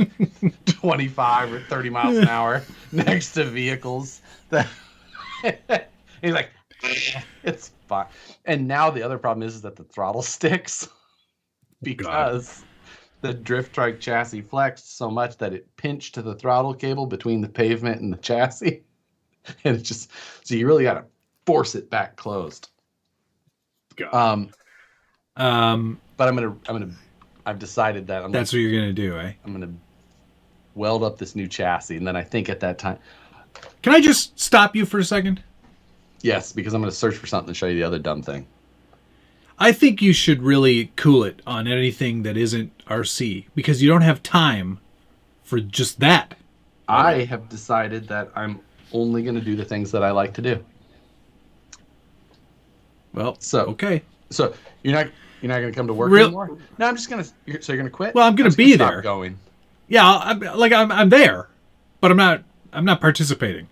25 or 30 miles an hour next to vehicles. He's like, it's fine. And now the other problem is that the throttle sticks because the drift trike chassis flexed so much that it pinched to the throttle cable between the pavement and the chassis. And it just, so you really got to force it back closed. God. But I've decided that that's what you're gonna do, eh? I'm gonna weld up this new chassis, and then I think at that time. Can I just stop you for a second? Yes, because I'm gonna search for something to show you the other dumb thing. I think you should really cool it on anything that isn't RC because you don't have time for just that. I have decided that I'm only going to do the things that I like to do. Well, So okay. So you're not going to come to work Real. anymore? No, I'm just going to. So you're going to quit? Well, I'm gonna just be stop there. Going. Yeah, I'm there, but I'm not participating.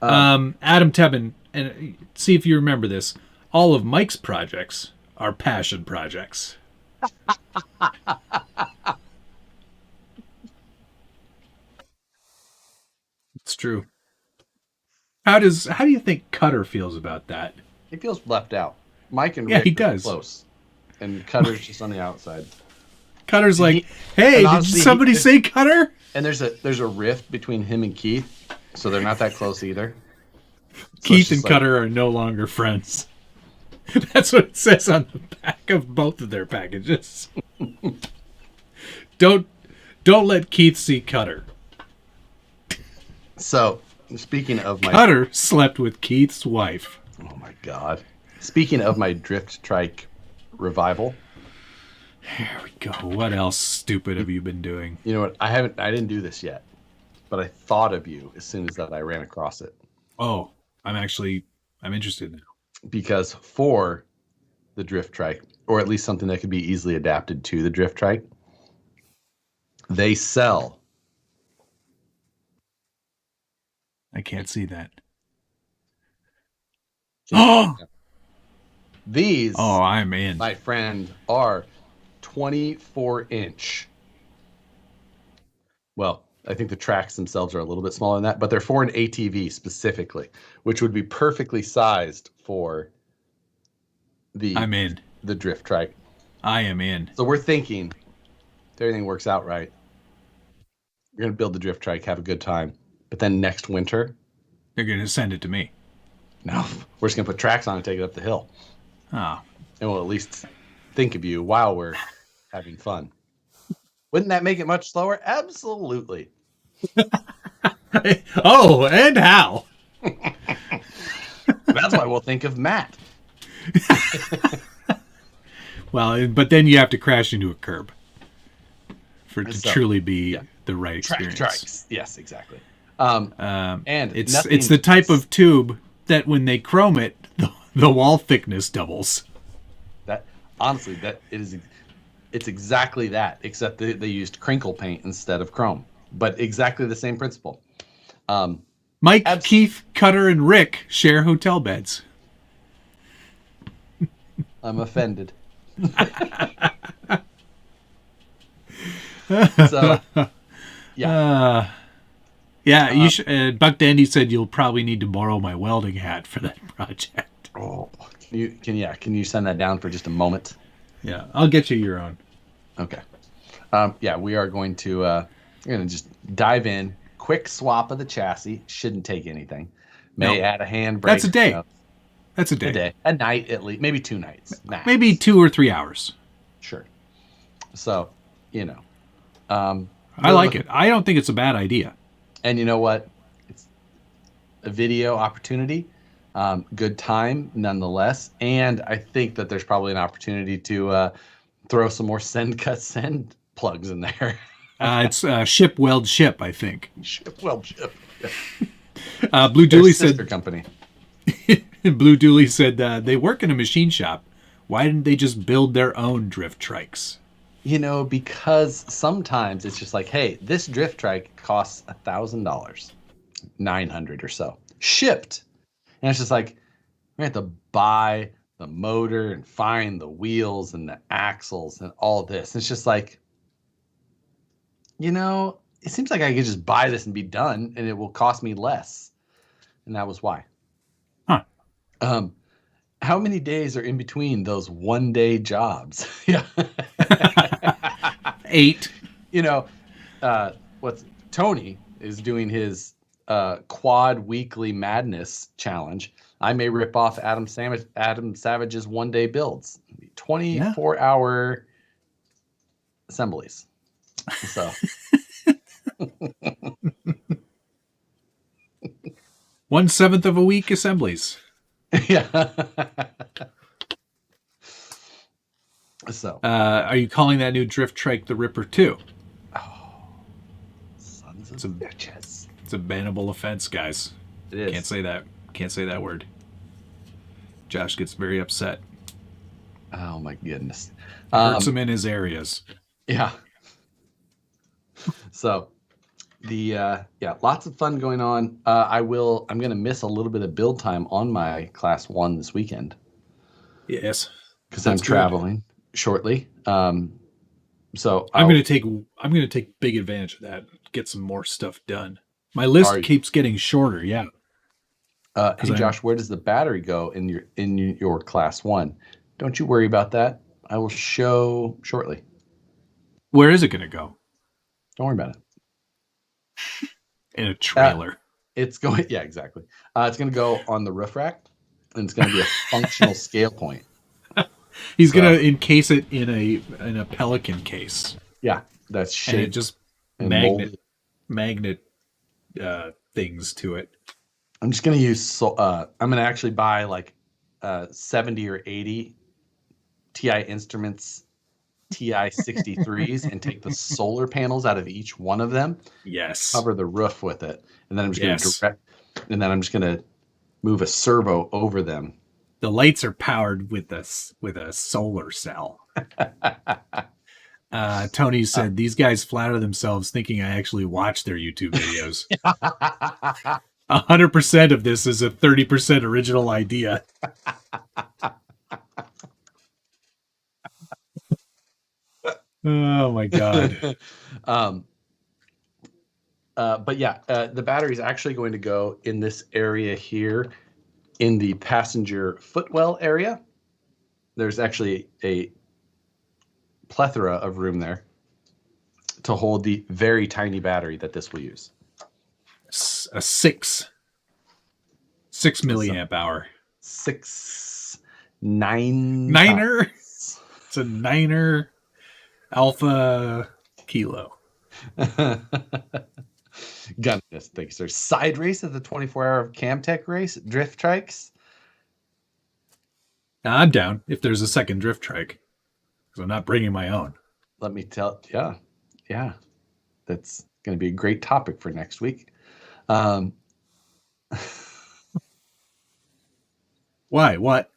Adam Tebben, and see if you remember this. All of Mike's projects are passion projects. It's true. How do you think Cutter feels about that? He feels left out. Mike and Yeah, Rick he are does. close, and Cutter's just on the outside. Cutter's And like, hey, honestly, did somebody say Cutter? And there's a rift between him and Keith, so they're not that close either. So Keith and Cutter are no longer friends. That's what it says on the back of both of their packages. Don't let Keith see Cutter. So, speaking of my... Cutter slept with Keith's wife. Oh my God. Speaking of my drift trike revival. Here we go. What else stupid have you been doing? You know what? I didn't do this yet, but I thought of you as soon as that I ran across it. Oh, I'm interested now. Because for the drift trike, or at least something that could be easily adapted to the drift trike, they sell. I can't see that. Oh! These, I'm in. my friend, are 24-inch. Well, I think the tracks themselves are a little bit smaller than that, but they're for an ATV specifically, which would be perfectly sized for I'm in. The drift trike. I am in. So we're thinking, if everything works out right, we're going to build the drift trike, have a good time. But then next winter, They're going to send it to me. No, we're just going to put tracks on and take it up the hill. Oh. And we'll at least think of you while we're having fun. Wouldn't that make it much slower? Absolutely. Oh, and how? That's why we'll think of Matt. Well, but then you have to crash into a curb for it to truly be the right experience. Trikes. Yes, exactly. And it's the type of tube that when they chrome it, the wall thickness doubles. That honestly, it's exactly that, except they used crinkle paint instead of chrome, but exactly the same principle. Mike, Keith, Cutter, and Rick share hotel beds. I'm offended. So, yeah. You should, Buck Dandy said you'll probably need to borrow my welding hat for that project. Oh, can you send that down for just a moment? Yeah, I'll get you your own. Okay. We are going to we're going to just dive in. Quick swap of the chassis. Shouldn't take anything. May add a handbrake. That's a day. That's a day. A day. A night at least. Maybe 2 nights. Max. Maybe 2 or 3 hours. Sure. So, I like it. I don't think it's a bad idea. And you know what? It's a video opportunity. Good time, nonetheless. And I think that there's probably an opportunity to throw some more send plugs in there. It's ship weld ship, I think. Ship weld ship. Blue Dooley said. Sister company. Blue Dooley said they work in a machine shop. Why didn't they just build their own drift trikes? Because sometimes it's just like, hey, this drift trike costs $1,000, $900 or so, shipped, and it's just like we have to buy the motor and find the wheels and the axles and all this. It's just like, it seems like I could just buy this and be done, and it will cost me less, and that was why. Huh. How many days are in between those one-day jobs? Yeah. 8. Tony is doing his quad weekly madness challenge. I may rip off Adam Savage's one-day builds, 24-hour assemblies. So 1/7 of a week assemblies. Yeah. So, are you calling that new drift trike the Ripper 2? Oh, sons of bitches. It's a bannable offense, guys. It is. Can't say that. Can't say that word. Josh gets very upset. Oh my goodness. It hurts him in his areas. Yeah. So lots of fun going on. I'm going to miss a little bit of build time on my class 1 this weekend. Yes. Because I'm traveling shortly. So I'm going to take big advantage of that. Get some more stuff done. My list keeps getting shorter. Yeah. Hey Josh, where does the battery go in your class 1? Don't you worry about that. I will show shortly. Where is it going to go? Don't worry about it. In a trailer. It's going. Yeah, exactly. It's going to go on the roof rack, and it's going to be a functional scale point. He's going to encase it in a Pelican case. Yeah, that's shaped. And it just magnet things to it. I'm just going to use. I'm going to actually buy like 70 or 80 TI Instruments TI-63s and take the solar panels out of each one of them. Yes. Cover the roof with it, and then I'm just going to move a servo over them. The lights are powered with a solar cell. Tony said, these guys flatter themselves thinking I actually watch their YouTube videos. 100% of this is a 30% original idea. Oh my God. But yeah, the battery is actually going to go in this area here in the passenger footwell area. There's actually a plethora of room there to hold the very tiny battery that this will use. A 6 milliamp hour. 9er. It's a 9er alpha kilo. Goodness, thanks, sir. Side race of the 24-hour Camtech race, drift trikes. Now, I'm down if there's a second drift trike, because I'm not bringing my own. Let me tell. Yeah, that's going to be a great topic for next week. Why? What?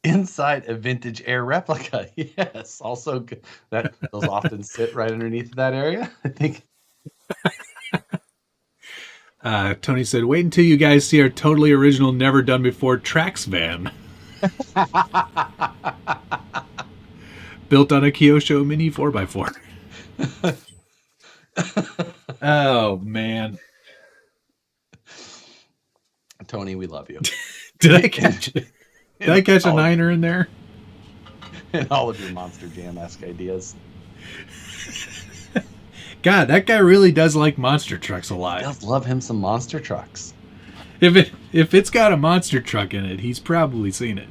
Inside a vintage air replica. Yes. Also good. Those often sit right underneath that area, I think. Tony said, wait until you guys see our totally original, never done before Trax van. Built on a Kyosho Mini 4x4. Oh, man. Tony, we love you. Did I catch a 9er in there? And all of your Monster Jam-esque ideas. God, that guy really does like monster trucks a lot. He does love him some monster trucks. If it's got a monster truck in it, he's probably seen it.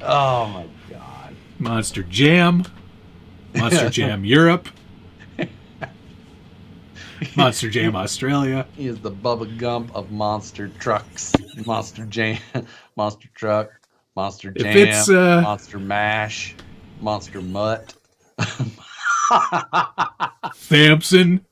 Oh my God. Monster Jam Europe, Monster Jam Australia. He is the Bubba Gump of monster trucks. Monster Jam, monster truck, monster jam, monster mash, monster mutt. Samson.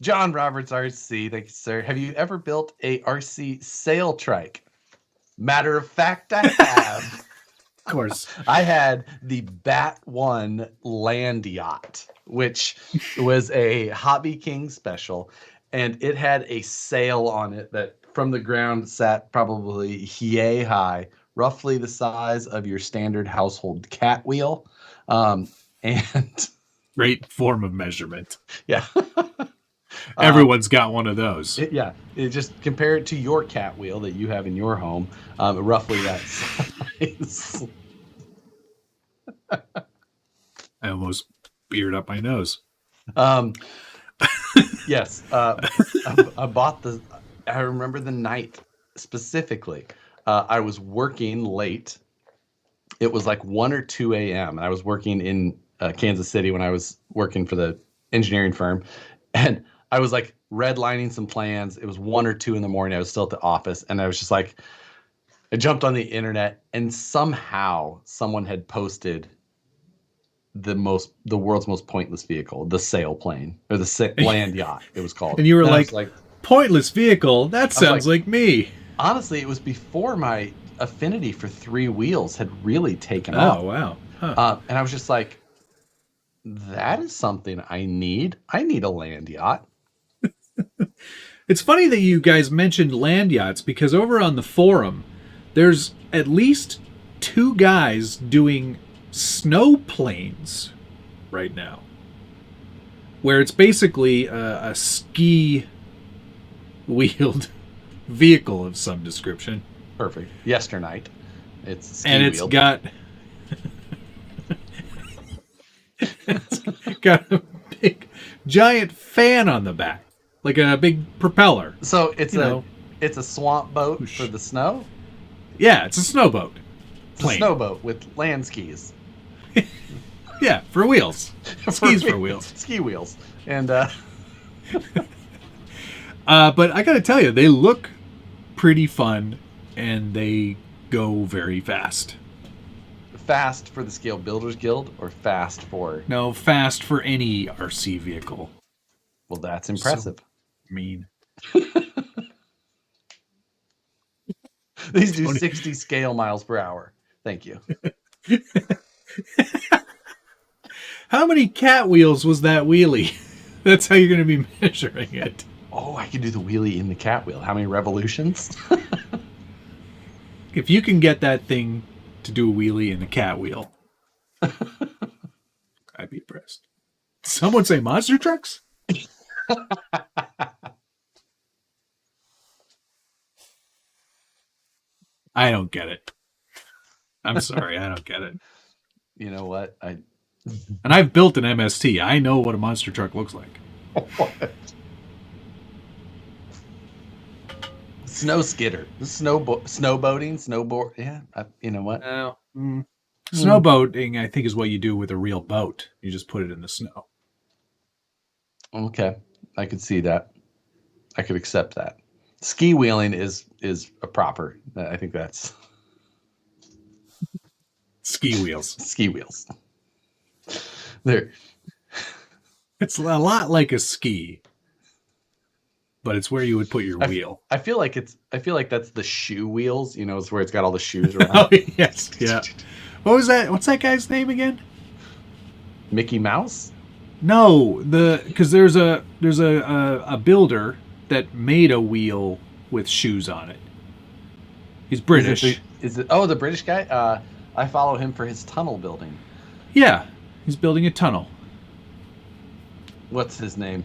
John Roberts RC, thank you, sir. Have you ever built a RC sail trike? Matter of fact, I have. Of course. I had the Bat 1 land yacht, which was a Hobby King special, and it had a sail on it that from the ground sat probably yay high, roughly the size of your standard household cat wheel. And great form of measurement. Yeah. Everyone's got one of those. Just compare it to your cat wheel that you have in your home, roughly that size. I almost beard up my nose. Yes. I bought I remember the night specifically. I was working late. It was like 1 or 2 a.m. I was working in Kansas City when I was working for the engineering firm. And I was like redlining some plans. It was 1 or 2 in the morning. I was still at the office, and I was just like, I jumped on the internet, and somehow someone had posted the world's most pointless vehicle, the sailplane, or the land yacht, it was called. And you were and like, pointless vehicle? That sounds like me. Honestly, it was before my affinity for 3 wheels had really taken off. Oh, wow. Huh. And I was just like, that is something I need. I need a land yacht. It's funny that you guys mentioned land yachts, because over on the forum, there's at least 2 guys doing snow planes right now, where it's basically a ski wheeled vehicle of some description. Perfect. Yesternight. It's ski and it's wheeled. It's got a big giant fan on the back, like a big propeller. So it's a swamp boat for the snow? Yeah, it's a snowboat. It's a snowboat with land skis. Yeah, for wheels. Skis for wheels. Ski wheels. And but I gotta tell you, they look pretty fun, and they go very fast. Fast for the Scale Builders Guild, or fast for... No, fast for any RC vehicle. Well, that's impressive. So mean. These do 60 scale miles per hour. Thank you. How many cat wheels was that wheelie? That's how you're going to be measuring it. Oh, I can do the wheelie in the cat wheel. How many revolutions? If you can get that thing to do a wheelie in a cat wheel, I'd be impressed. Someone say monster trucks? I don't get it. I'm sorry, I don't get it. You know what? And I've built an MST. I know what a monster truck looks like. What? Snow skidder. Snowboating, snowboard. Yeah, you know what? No. Snowboating, I think, is what you do with a real boat. You just put it in the snow. Okay, I could see that. I could accept that. Ski wheeling is a proper. I think that's ski wheels. Ski wheels. There. It's a lot like a ski, but it's where you would put your wheel. I feel like that's the shoe wheels. You know, it's where it's got all the shoes around. Oh yes, yeah. What was that? What's that guy's name again? Mickey Mouse? No, because there's a builder that made a wheel with shoes on it. He's British. Is it the British guy? I follow him for his tunnel building. Yeah, he's building a tunnel. What's his name?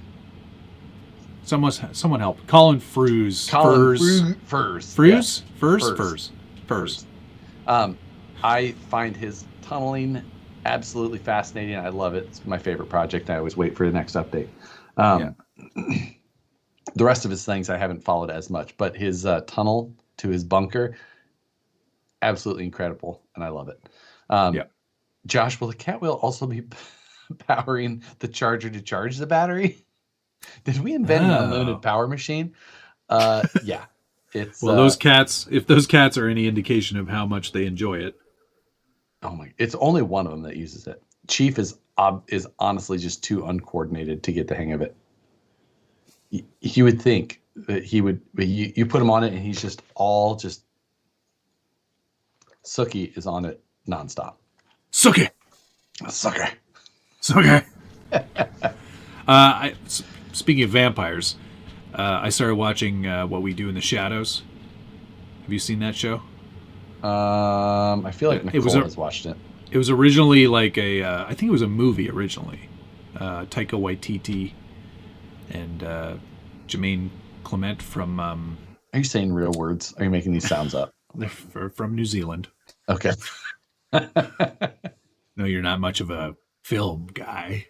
Someone help. Colin Furs. Furs. I find his tunneling absolutely fascinating. I love it. It's my favorite project. I always wait for the next update. The rest of his things I haven't followed as much, but his tunnel to his bunker, absolutely incredible, and I love it. Josh, will the cat wheel also be powering the charger to charge the battery? Did we invent an unlimited power machine? Yeah. It's well, those cats. If those cats are any indication of how much they enjoy it. Oh my! It's only one of them that uses it. Chief is honestly just too uncoordinated to get the hang of it. You would think that he would. You put him on it, and he's just Sookie is on it nonstop. Sookie. Speaking of vampires, I started watching What We Do in the Shadows. Have you seen that show? I feel like Nicole has watched it. It was originally like I think it was a movie originally. Taika Waititi and Jermaine Clement from... Are you saying real words? Are you making these sounds up? They're from New Zealand. Okay. No, you're not much of a film guy.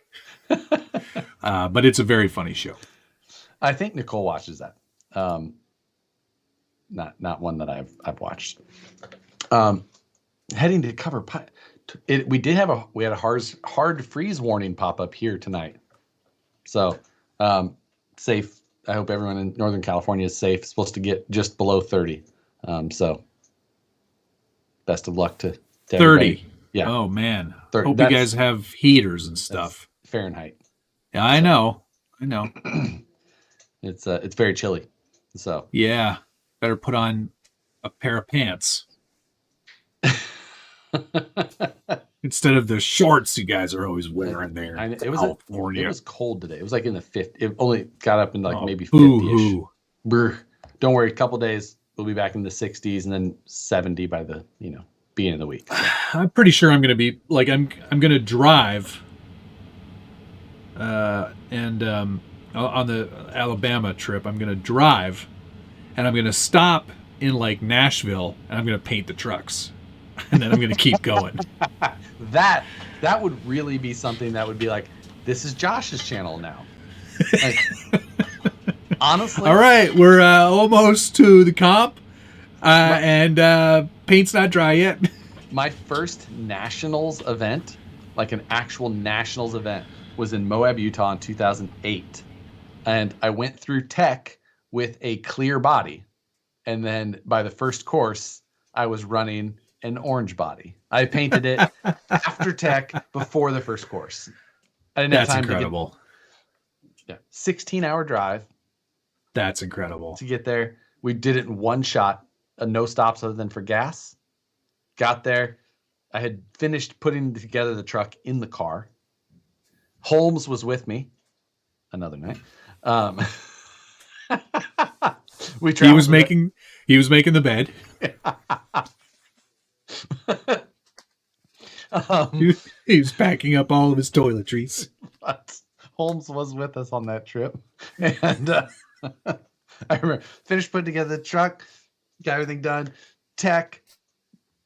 But it's a very funny show. I think Nicole watches that. Not one that I've watched. Heading to cover, we had a hard freeze warning pop up here tonight. So safe. I hope everyone in Northern California is safe. It's supposed to get just below 30. So best of luck to 30. everybody. Yeah. Oh man. 30. Hope you guys have heaters and stuff. Fahrenheit. Yeah, I know. It's very chilly. So yeah, better put on a pair of pants instead of the shorts you guys are always wearing there. It was cold today. It was like in the 50s. It only got up in like maybe 50ish. Don't worry, a couple days we'll be back in the 60s and then 70 by the beginning of the week. So. I'm pretty sure I'm going to be like I'm going to drive and on the Alabama trip I'm going to drive and I'm going to stop in like Nashville and I'm going to paint the trucks and then I'm going to keep going. That would really be something that would be like, this is Josh's channel now. Like, honestly. All right, we're almost to the comp and paint's not dry yet. My first nationals event, like an actual nationals event, was in Moab, Utah in 2008. And I went through tech with a clear body. And then by the first course, I was running an orange body. I painted it after tech, before the first course. I didn't have time incredible. 16-hour drive. That's incredible. To get there. We did it in one shot, no stops other than for gas. Got there. I had finished putting together the truck in the car. Holmes was with me. Another night. He was making the bed. He was packing up all of his toiletries. But Holmes was with us on that trip, and I remember finished putting together the truck, got everything done. Tech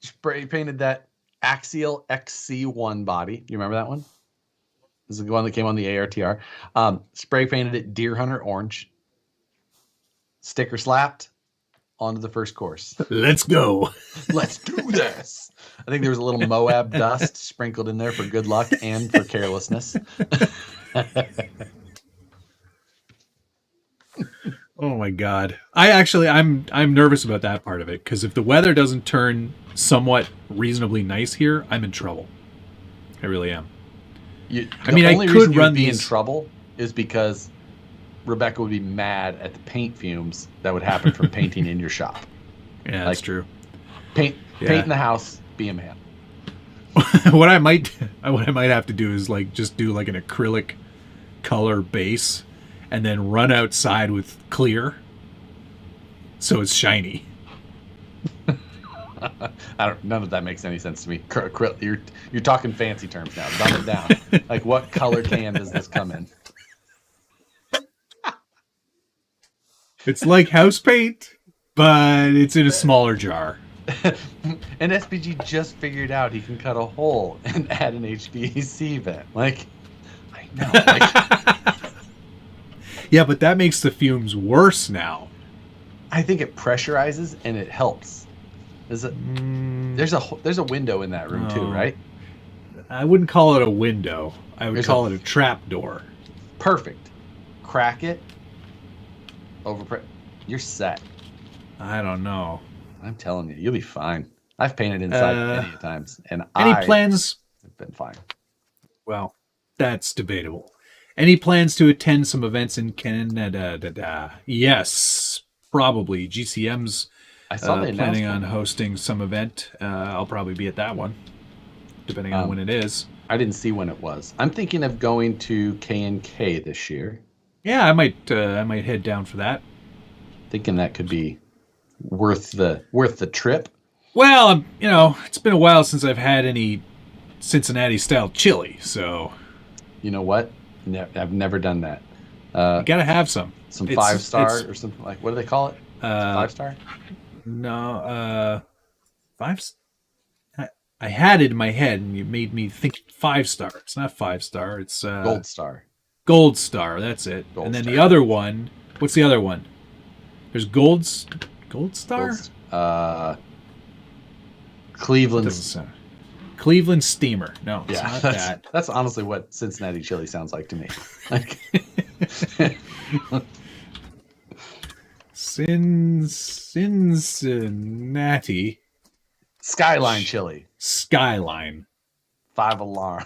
spray painted that Axial XC1 body. You remember that one? This is the one that came on the ARTR. Spray painted it Deer Hunter orange. Sticker slapped onto the first course. Let's go. Let's do this. I think there was a little Moab dust sprinkled in there for good luck and for carelessness. Oh my God. I'm nervous about that part of it because if the weather doesn't turn somewhat reasonably nice here, I'm in trouble. I really am. The only reason you'd be in trouble is because Rebecca would be mad at the paint fumes that would happen from painting in your shop. Yeah, that's true. Paint in the house, be a man. What I might have to do is just do an acrylic color base and then run outside with clear so it's shiny. None of that makes any sense to me. You're talking fancy terms now. Dumb it down. Like, what color can does this come in? It's like house paint, but it's in a smaller jar. And SPG just figured out he can cut a hole and add an HVAC vent. I know. Yeah, but that makes the fumes worse now. I think it pressurizes and it helps. There's a window in that room too, right? I wouldn't call it a window. I would call it a trap door. Perfect. Crack it. You're set. I don't know. I'm telling you, you'll be fine. I've painted inside many times, and plans? Have been fine. Well, that's debatable. Any plans to attend some events in Canada? Yes, probably. GCM's I saw they planning on hosting some event. I'll probably be at that one, depending on when it is. I didn't see when it was. I'm thinking of going to K&K this year. Yeah, I might head down for that. Thinking that could be worth the trip. Well, it's been a while since I've had any Cincinnati style chili, so you know what? I've never done that. You gotta have some 5-star or something what do they call it? 5-star? No, 5. I had it in my head, and you made me think 5-star. It's not 5-star. It's Gold Star. Gold Star. That's it. And then the other one. What's the other one? There's Gold Star. Cleveland Steamer. No, it's not that. That's honestly what Cincinnati chili sounds like to me. Cincinnati. Skyline chili. Skyline. 5 alarm.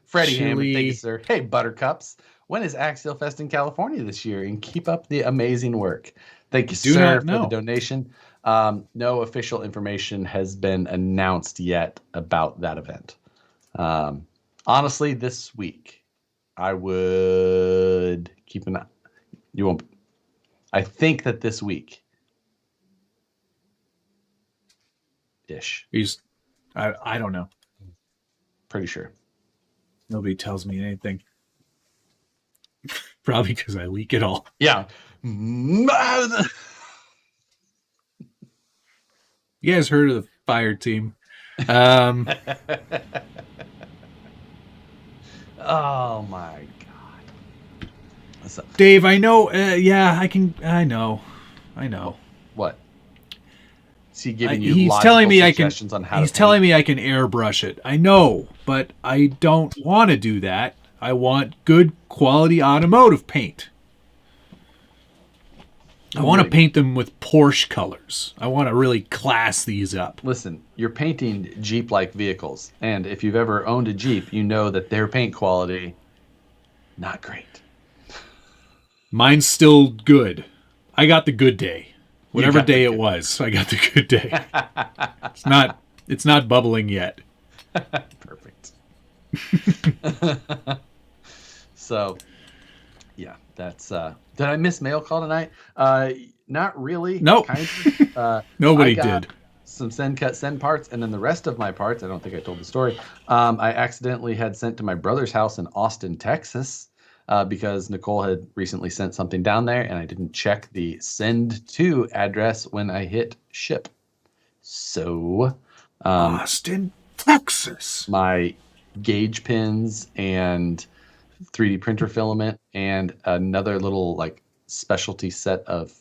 Freddie Hammond, thank you, sir. Hey, Buttercups. When is Axial Fest in California this year? And keep up the amazing work. Thank you, sir, for the donation. No official information has been announced yet about that event. Honestly, this week, I would keep an eye. You won't. I think that this week, ish. I don't know. Pretty sure. Nobody tells me anything. Probably because I leak it all. Yeah. You guys heard of the fire team? Oh my God. What's up? Dave, I know. Yeah, I know. What? Is he giving you he's logical telling me suggestions on how he's to telling me I can airbrush it. I know, but I don't want to do that. I want good quality automotive paint. I want to paint them with Porsche colors. I want to really class these up. Listen, you're painting Jeep-like vehicles, and if you've ever owned a Jeep, you know that their paint quality, not great. Mine's still good. I got the good day. Whatever day it was, I got the good day. It's not bubbling yet. Perfect. So, yeah, that's did I miss mail call tonight? Not really. Nope. Kind of. Nobody did. Some send parts, and then the rest of my parts, I don't think I told the story. I accidentally had sent to my brother's house in Austin, Texas, because Nicole had recently sent something down there, and I didn't check the send to address when I hit ship. So, Austin, Texas. My gauge pins and 3D printer filament and another little like specialty set of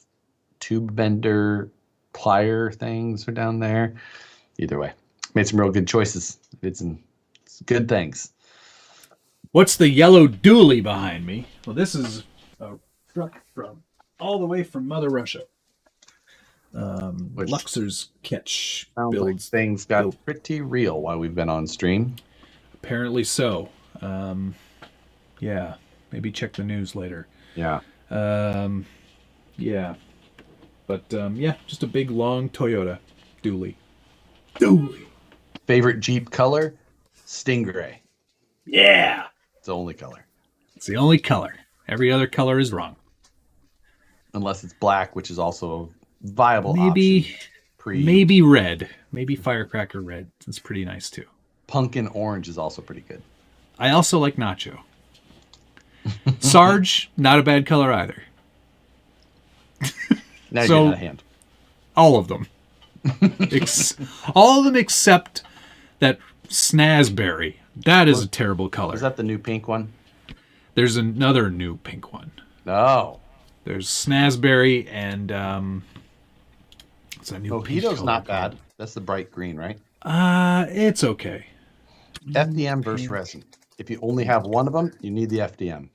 tube bender plier things are down there. Either way, made some real good choices. Did some good things. What's the yellow dually behind me? Well, this is a truck from all the way from Mother Russia. Luxor's Catch builds. Like things got pretty real while we've been on stream. Apparently so. Yeah, maybe check the news later. Yeah. Yeah. But, yeah, just a big, long Toyota dually. Favorite Jeep color? Stingray. Yeah. It's the only color. It's the only color. Every other color is wrong. Unless it's black, which is also a viable option. Maybe red. Maybe firecracker red. It's pretty nice, too. Pumpkin orange is also pretty good. I also like nacho. Sarge, not a bad color either. Now you're getting out of hand. All of them. All of them except that snazberry. That is a terrible color. Is that the new pink one? There's another new pink one. Oh. There's snazberry and what's that new Mojito's not bad. That's the bright green, right? It's okay. FDM versus resin. If you only have one of them, you need the FDM.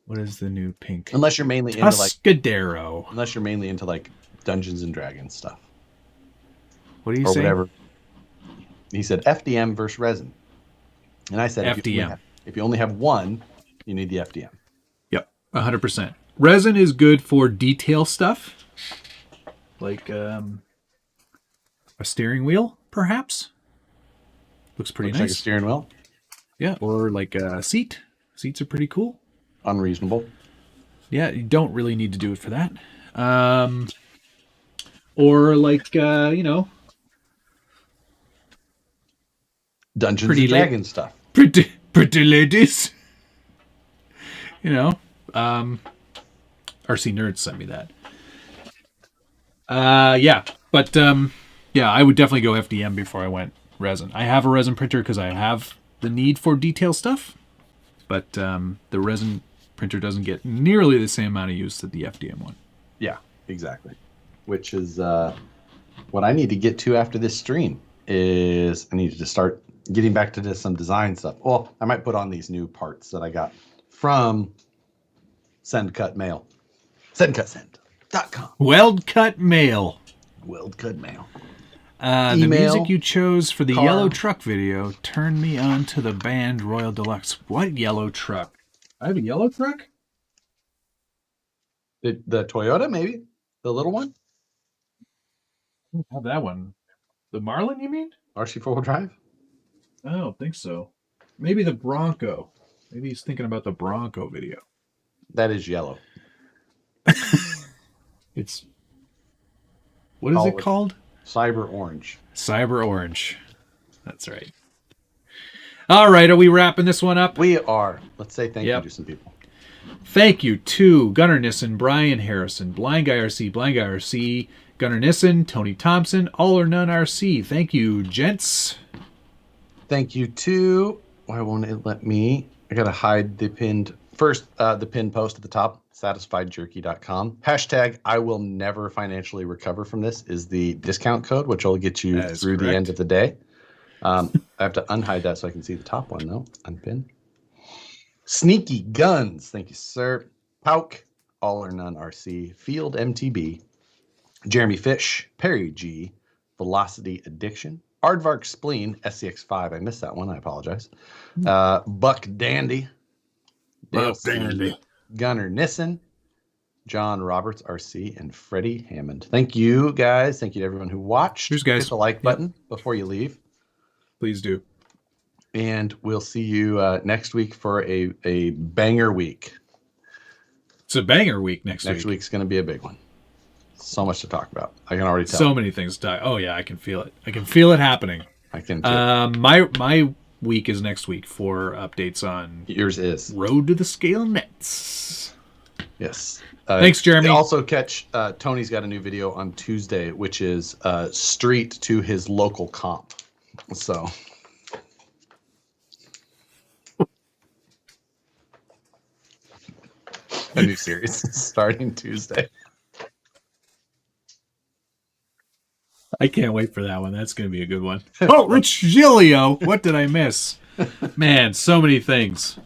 What is the new pink? Unless you're mainly into Tuscadero. Unless you're mainly into like Dungeons and Dragons stuff. What do you say? Whatever. He said FDM versus resin. And I said FDM. If you only have one, you need the FDM. Yep, 100%. Resin is good for detail stuff. Like a steering wheel, perhaps. Looks pretty nice. Like a steering wheel? Yeah, or like a seat. Seats are pretty cool. Unreasonable. Yeah, you don't really need to do it for that. Or like, Dungeons and Dragons stuff. Pretty ladies. RC Nerds sent me that. Yeah, but yeah, I would definitely go FDM before I went resin. I have a resin printer because I have the need for detail stuff, but the resin printer doesn't get nearly the same amount of use that the FDM one. Yeah, exactly. Which is what I need to get to after this stream is I need to start getting back to some design stuff. Well, I might put on these new parts that I got from Send Cut Mail. SendCutSend.com. Weld cut mail. Weld Cut Mail. The Email, music you chose for the car. yellow truck video turned me on to the band Royal Deluxe. What yellow truck? I have a yellow truck? The Toyota, maybe? The little one? I don't have that one. The Marlin, you mean? RC four-wheel drive? I don't think so. Maybe the Bronco. Maybe he's thinking about the Bronco video. That is yellow. It's... What is it called? Cyber Orange. Cyber Orange. That's right. All right, are we wrapping this one up? We are. Let's say thank you to some people. Thank you to Gunnar Nissen, Brian Harrison, Blind Guy RC, Gunnar Nissen, Tony Thompson, All or None RC. Thank you, gents. Thank you to... Why won't it let me? I got to hide the pinned... First, the pinned post at the top, satisfiedjerky.com. Hashtag I will never financially recover from this is the discount code, which will get you through the end of the day. I have to unhide that so I can see the top one, though. Unpin. Sneaky Guns. Thank you, sir. Pauk, All or None RC, Field MTB, Jeremy Fish, Perry G, Velocity Addiction, Aardvark Spleen, SCX5. I missed that one. I apologize. Buck Dandy, Dale Dandy, Gunnar Nissen, John Roberts RC, and Freddie Hammond. Thank you, guys. Thank you to everyone who watched. Cheers, guys. Hit the like button before you leave. Please do. And we'll see you next week for a banger week. It's a banger week next week. Next week's going to be a big one. So much to talk about. I can already tell. So many things to talk. Oh, yeah, I can feel it. I can feel it happening. I can too. My week is next week for updates on... Yours is. Road to the Scale Nets. Yes. Thanks, Jeremy. Also catch, Tony's got a new video on Tuesday, which is street to his local comp. So... a new series starting Tuesday. I can't wait for that one. That's going to be a good one. Oh, Rich Giglio. What did I miss? Man, so many things.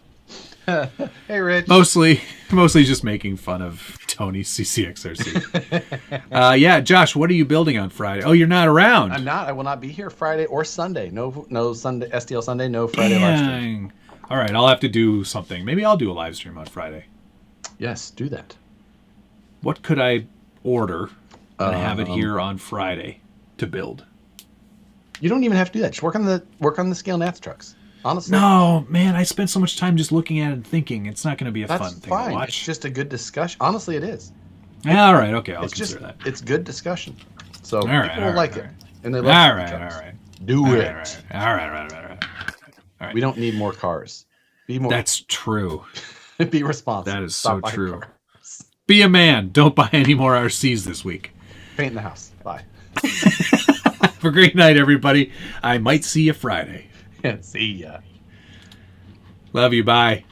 Hey, Rich. Mostly just making fun of Tony's CCXRC. Yeah, Josh, what are you building on Friday? Oh, you're not around. I'm not. I will not be here Friday or Sunday. No Sunday, STL Sunday, no Friday live stream. All right, I'll have to do something. Maybe I'll do a live stream on Friday. Yes, do that. What could I order and have it here on Friday to build? You don't even have to do that. Just work on the Scale Nats trucks. Honestly. No, man, I spent so much time just looking at it and thinking it's not going to be a fun thing to watch. It's just a good discussion. Honestly, it is. Yeah, all right, okay, I'll consider that. It's good discussion. So all right, people will like it. And they all love right. Do it. All right. We don't need more cars. Be more. That's true. Be responsible. That is so true. Be a man. Don't buy any more RCs this week. Paint the house. Bye. Have a great night, everybody. I might see you Friday. Yeah, see ya. Love you. Bye.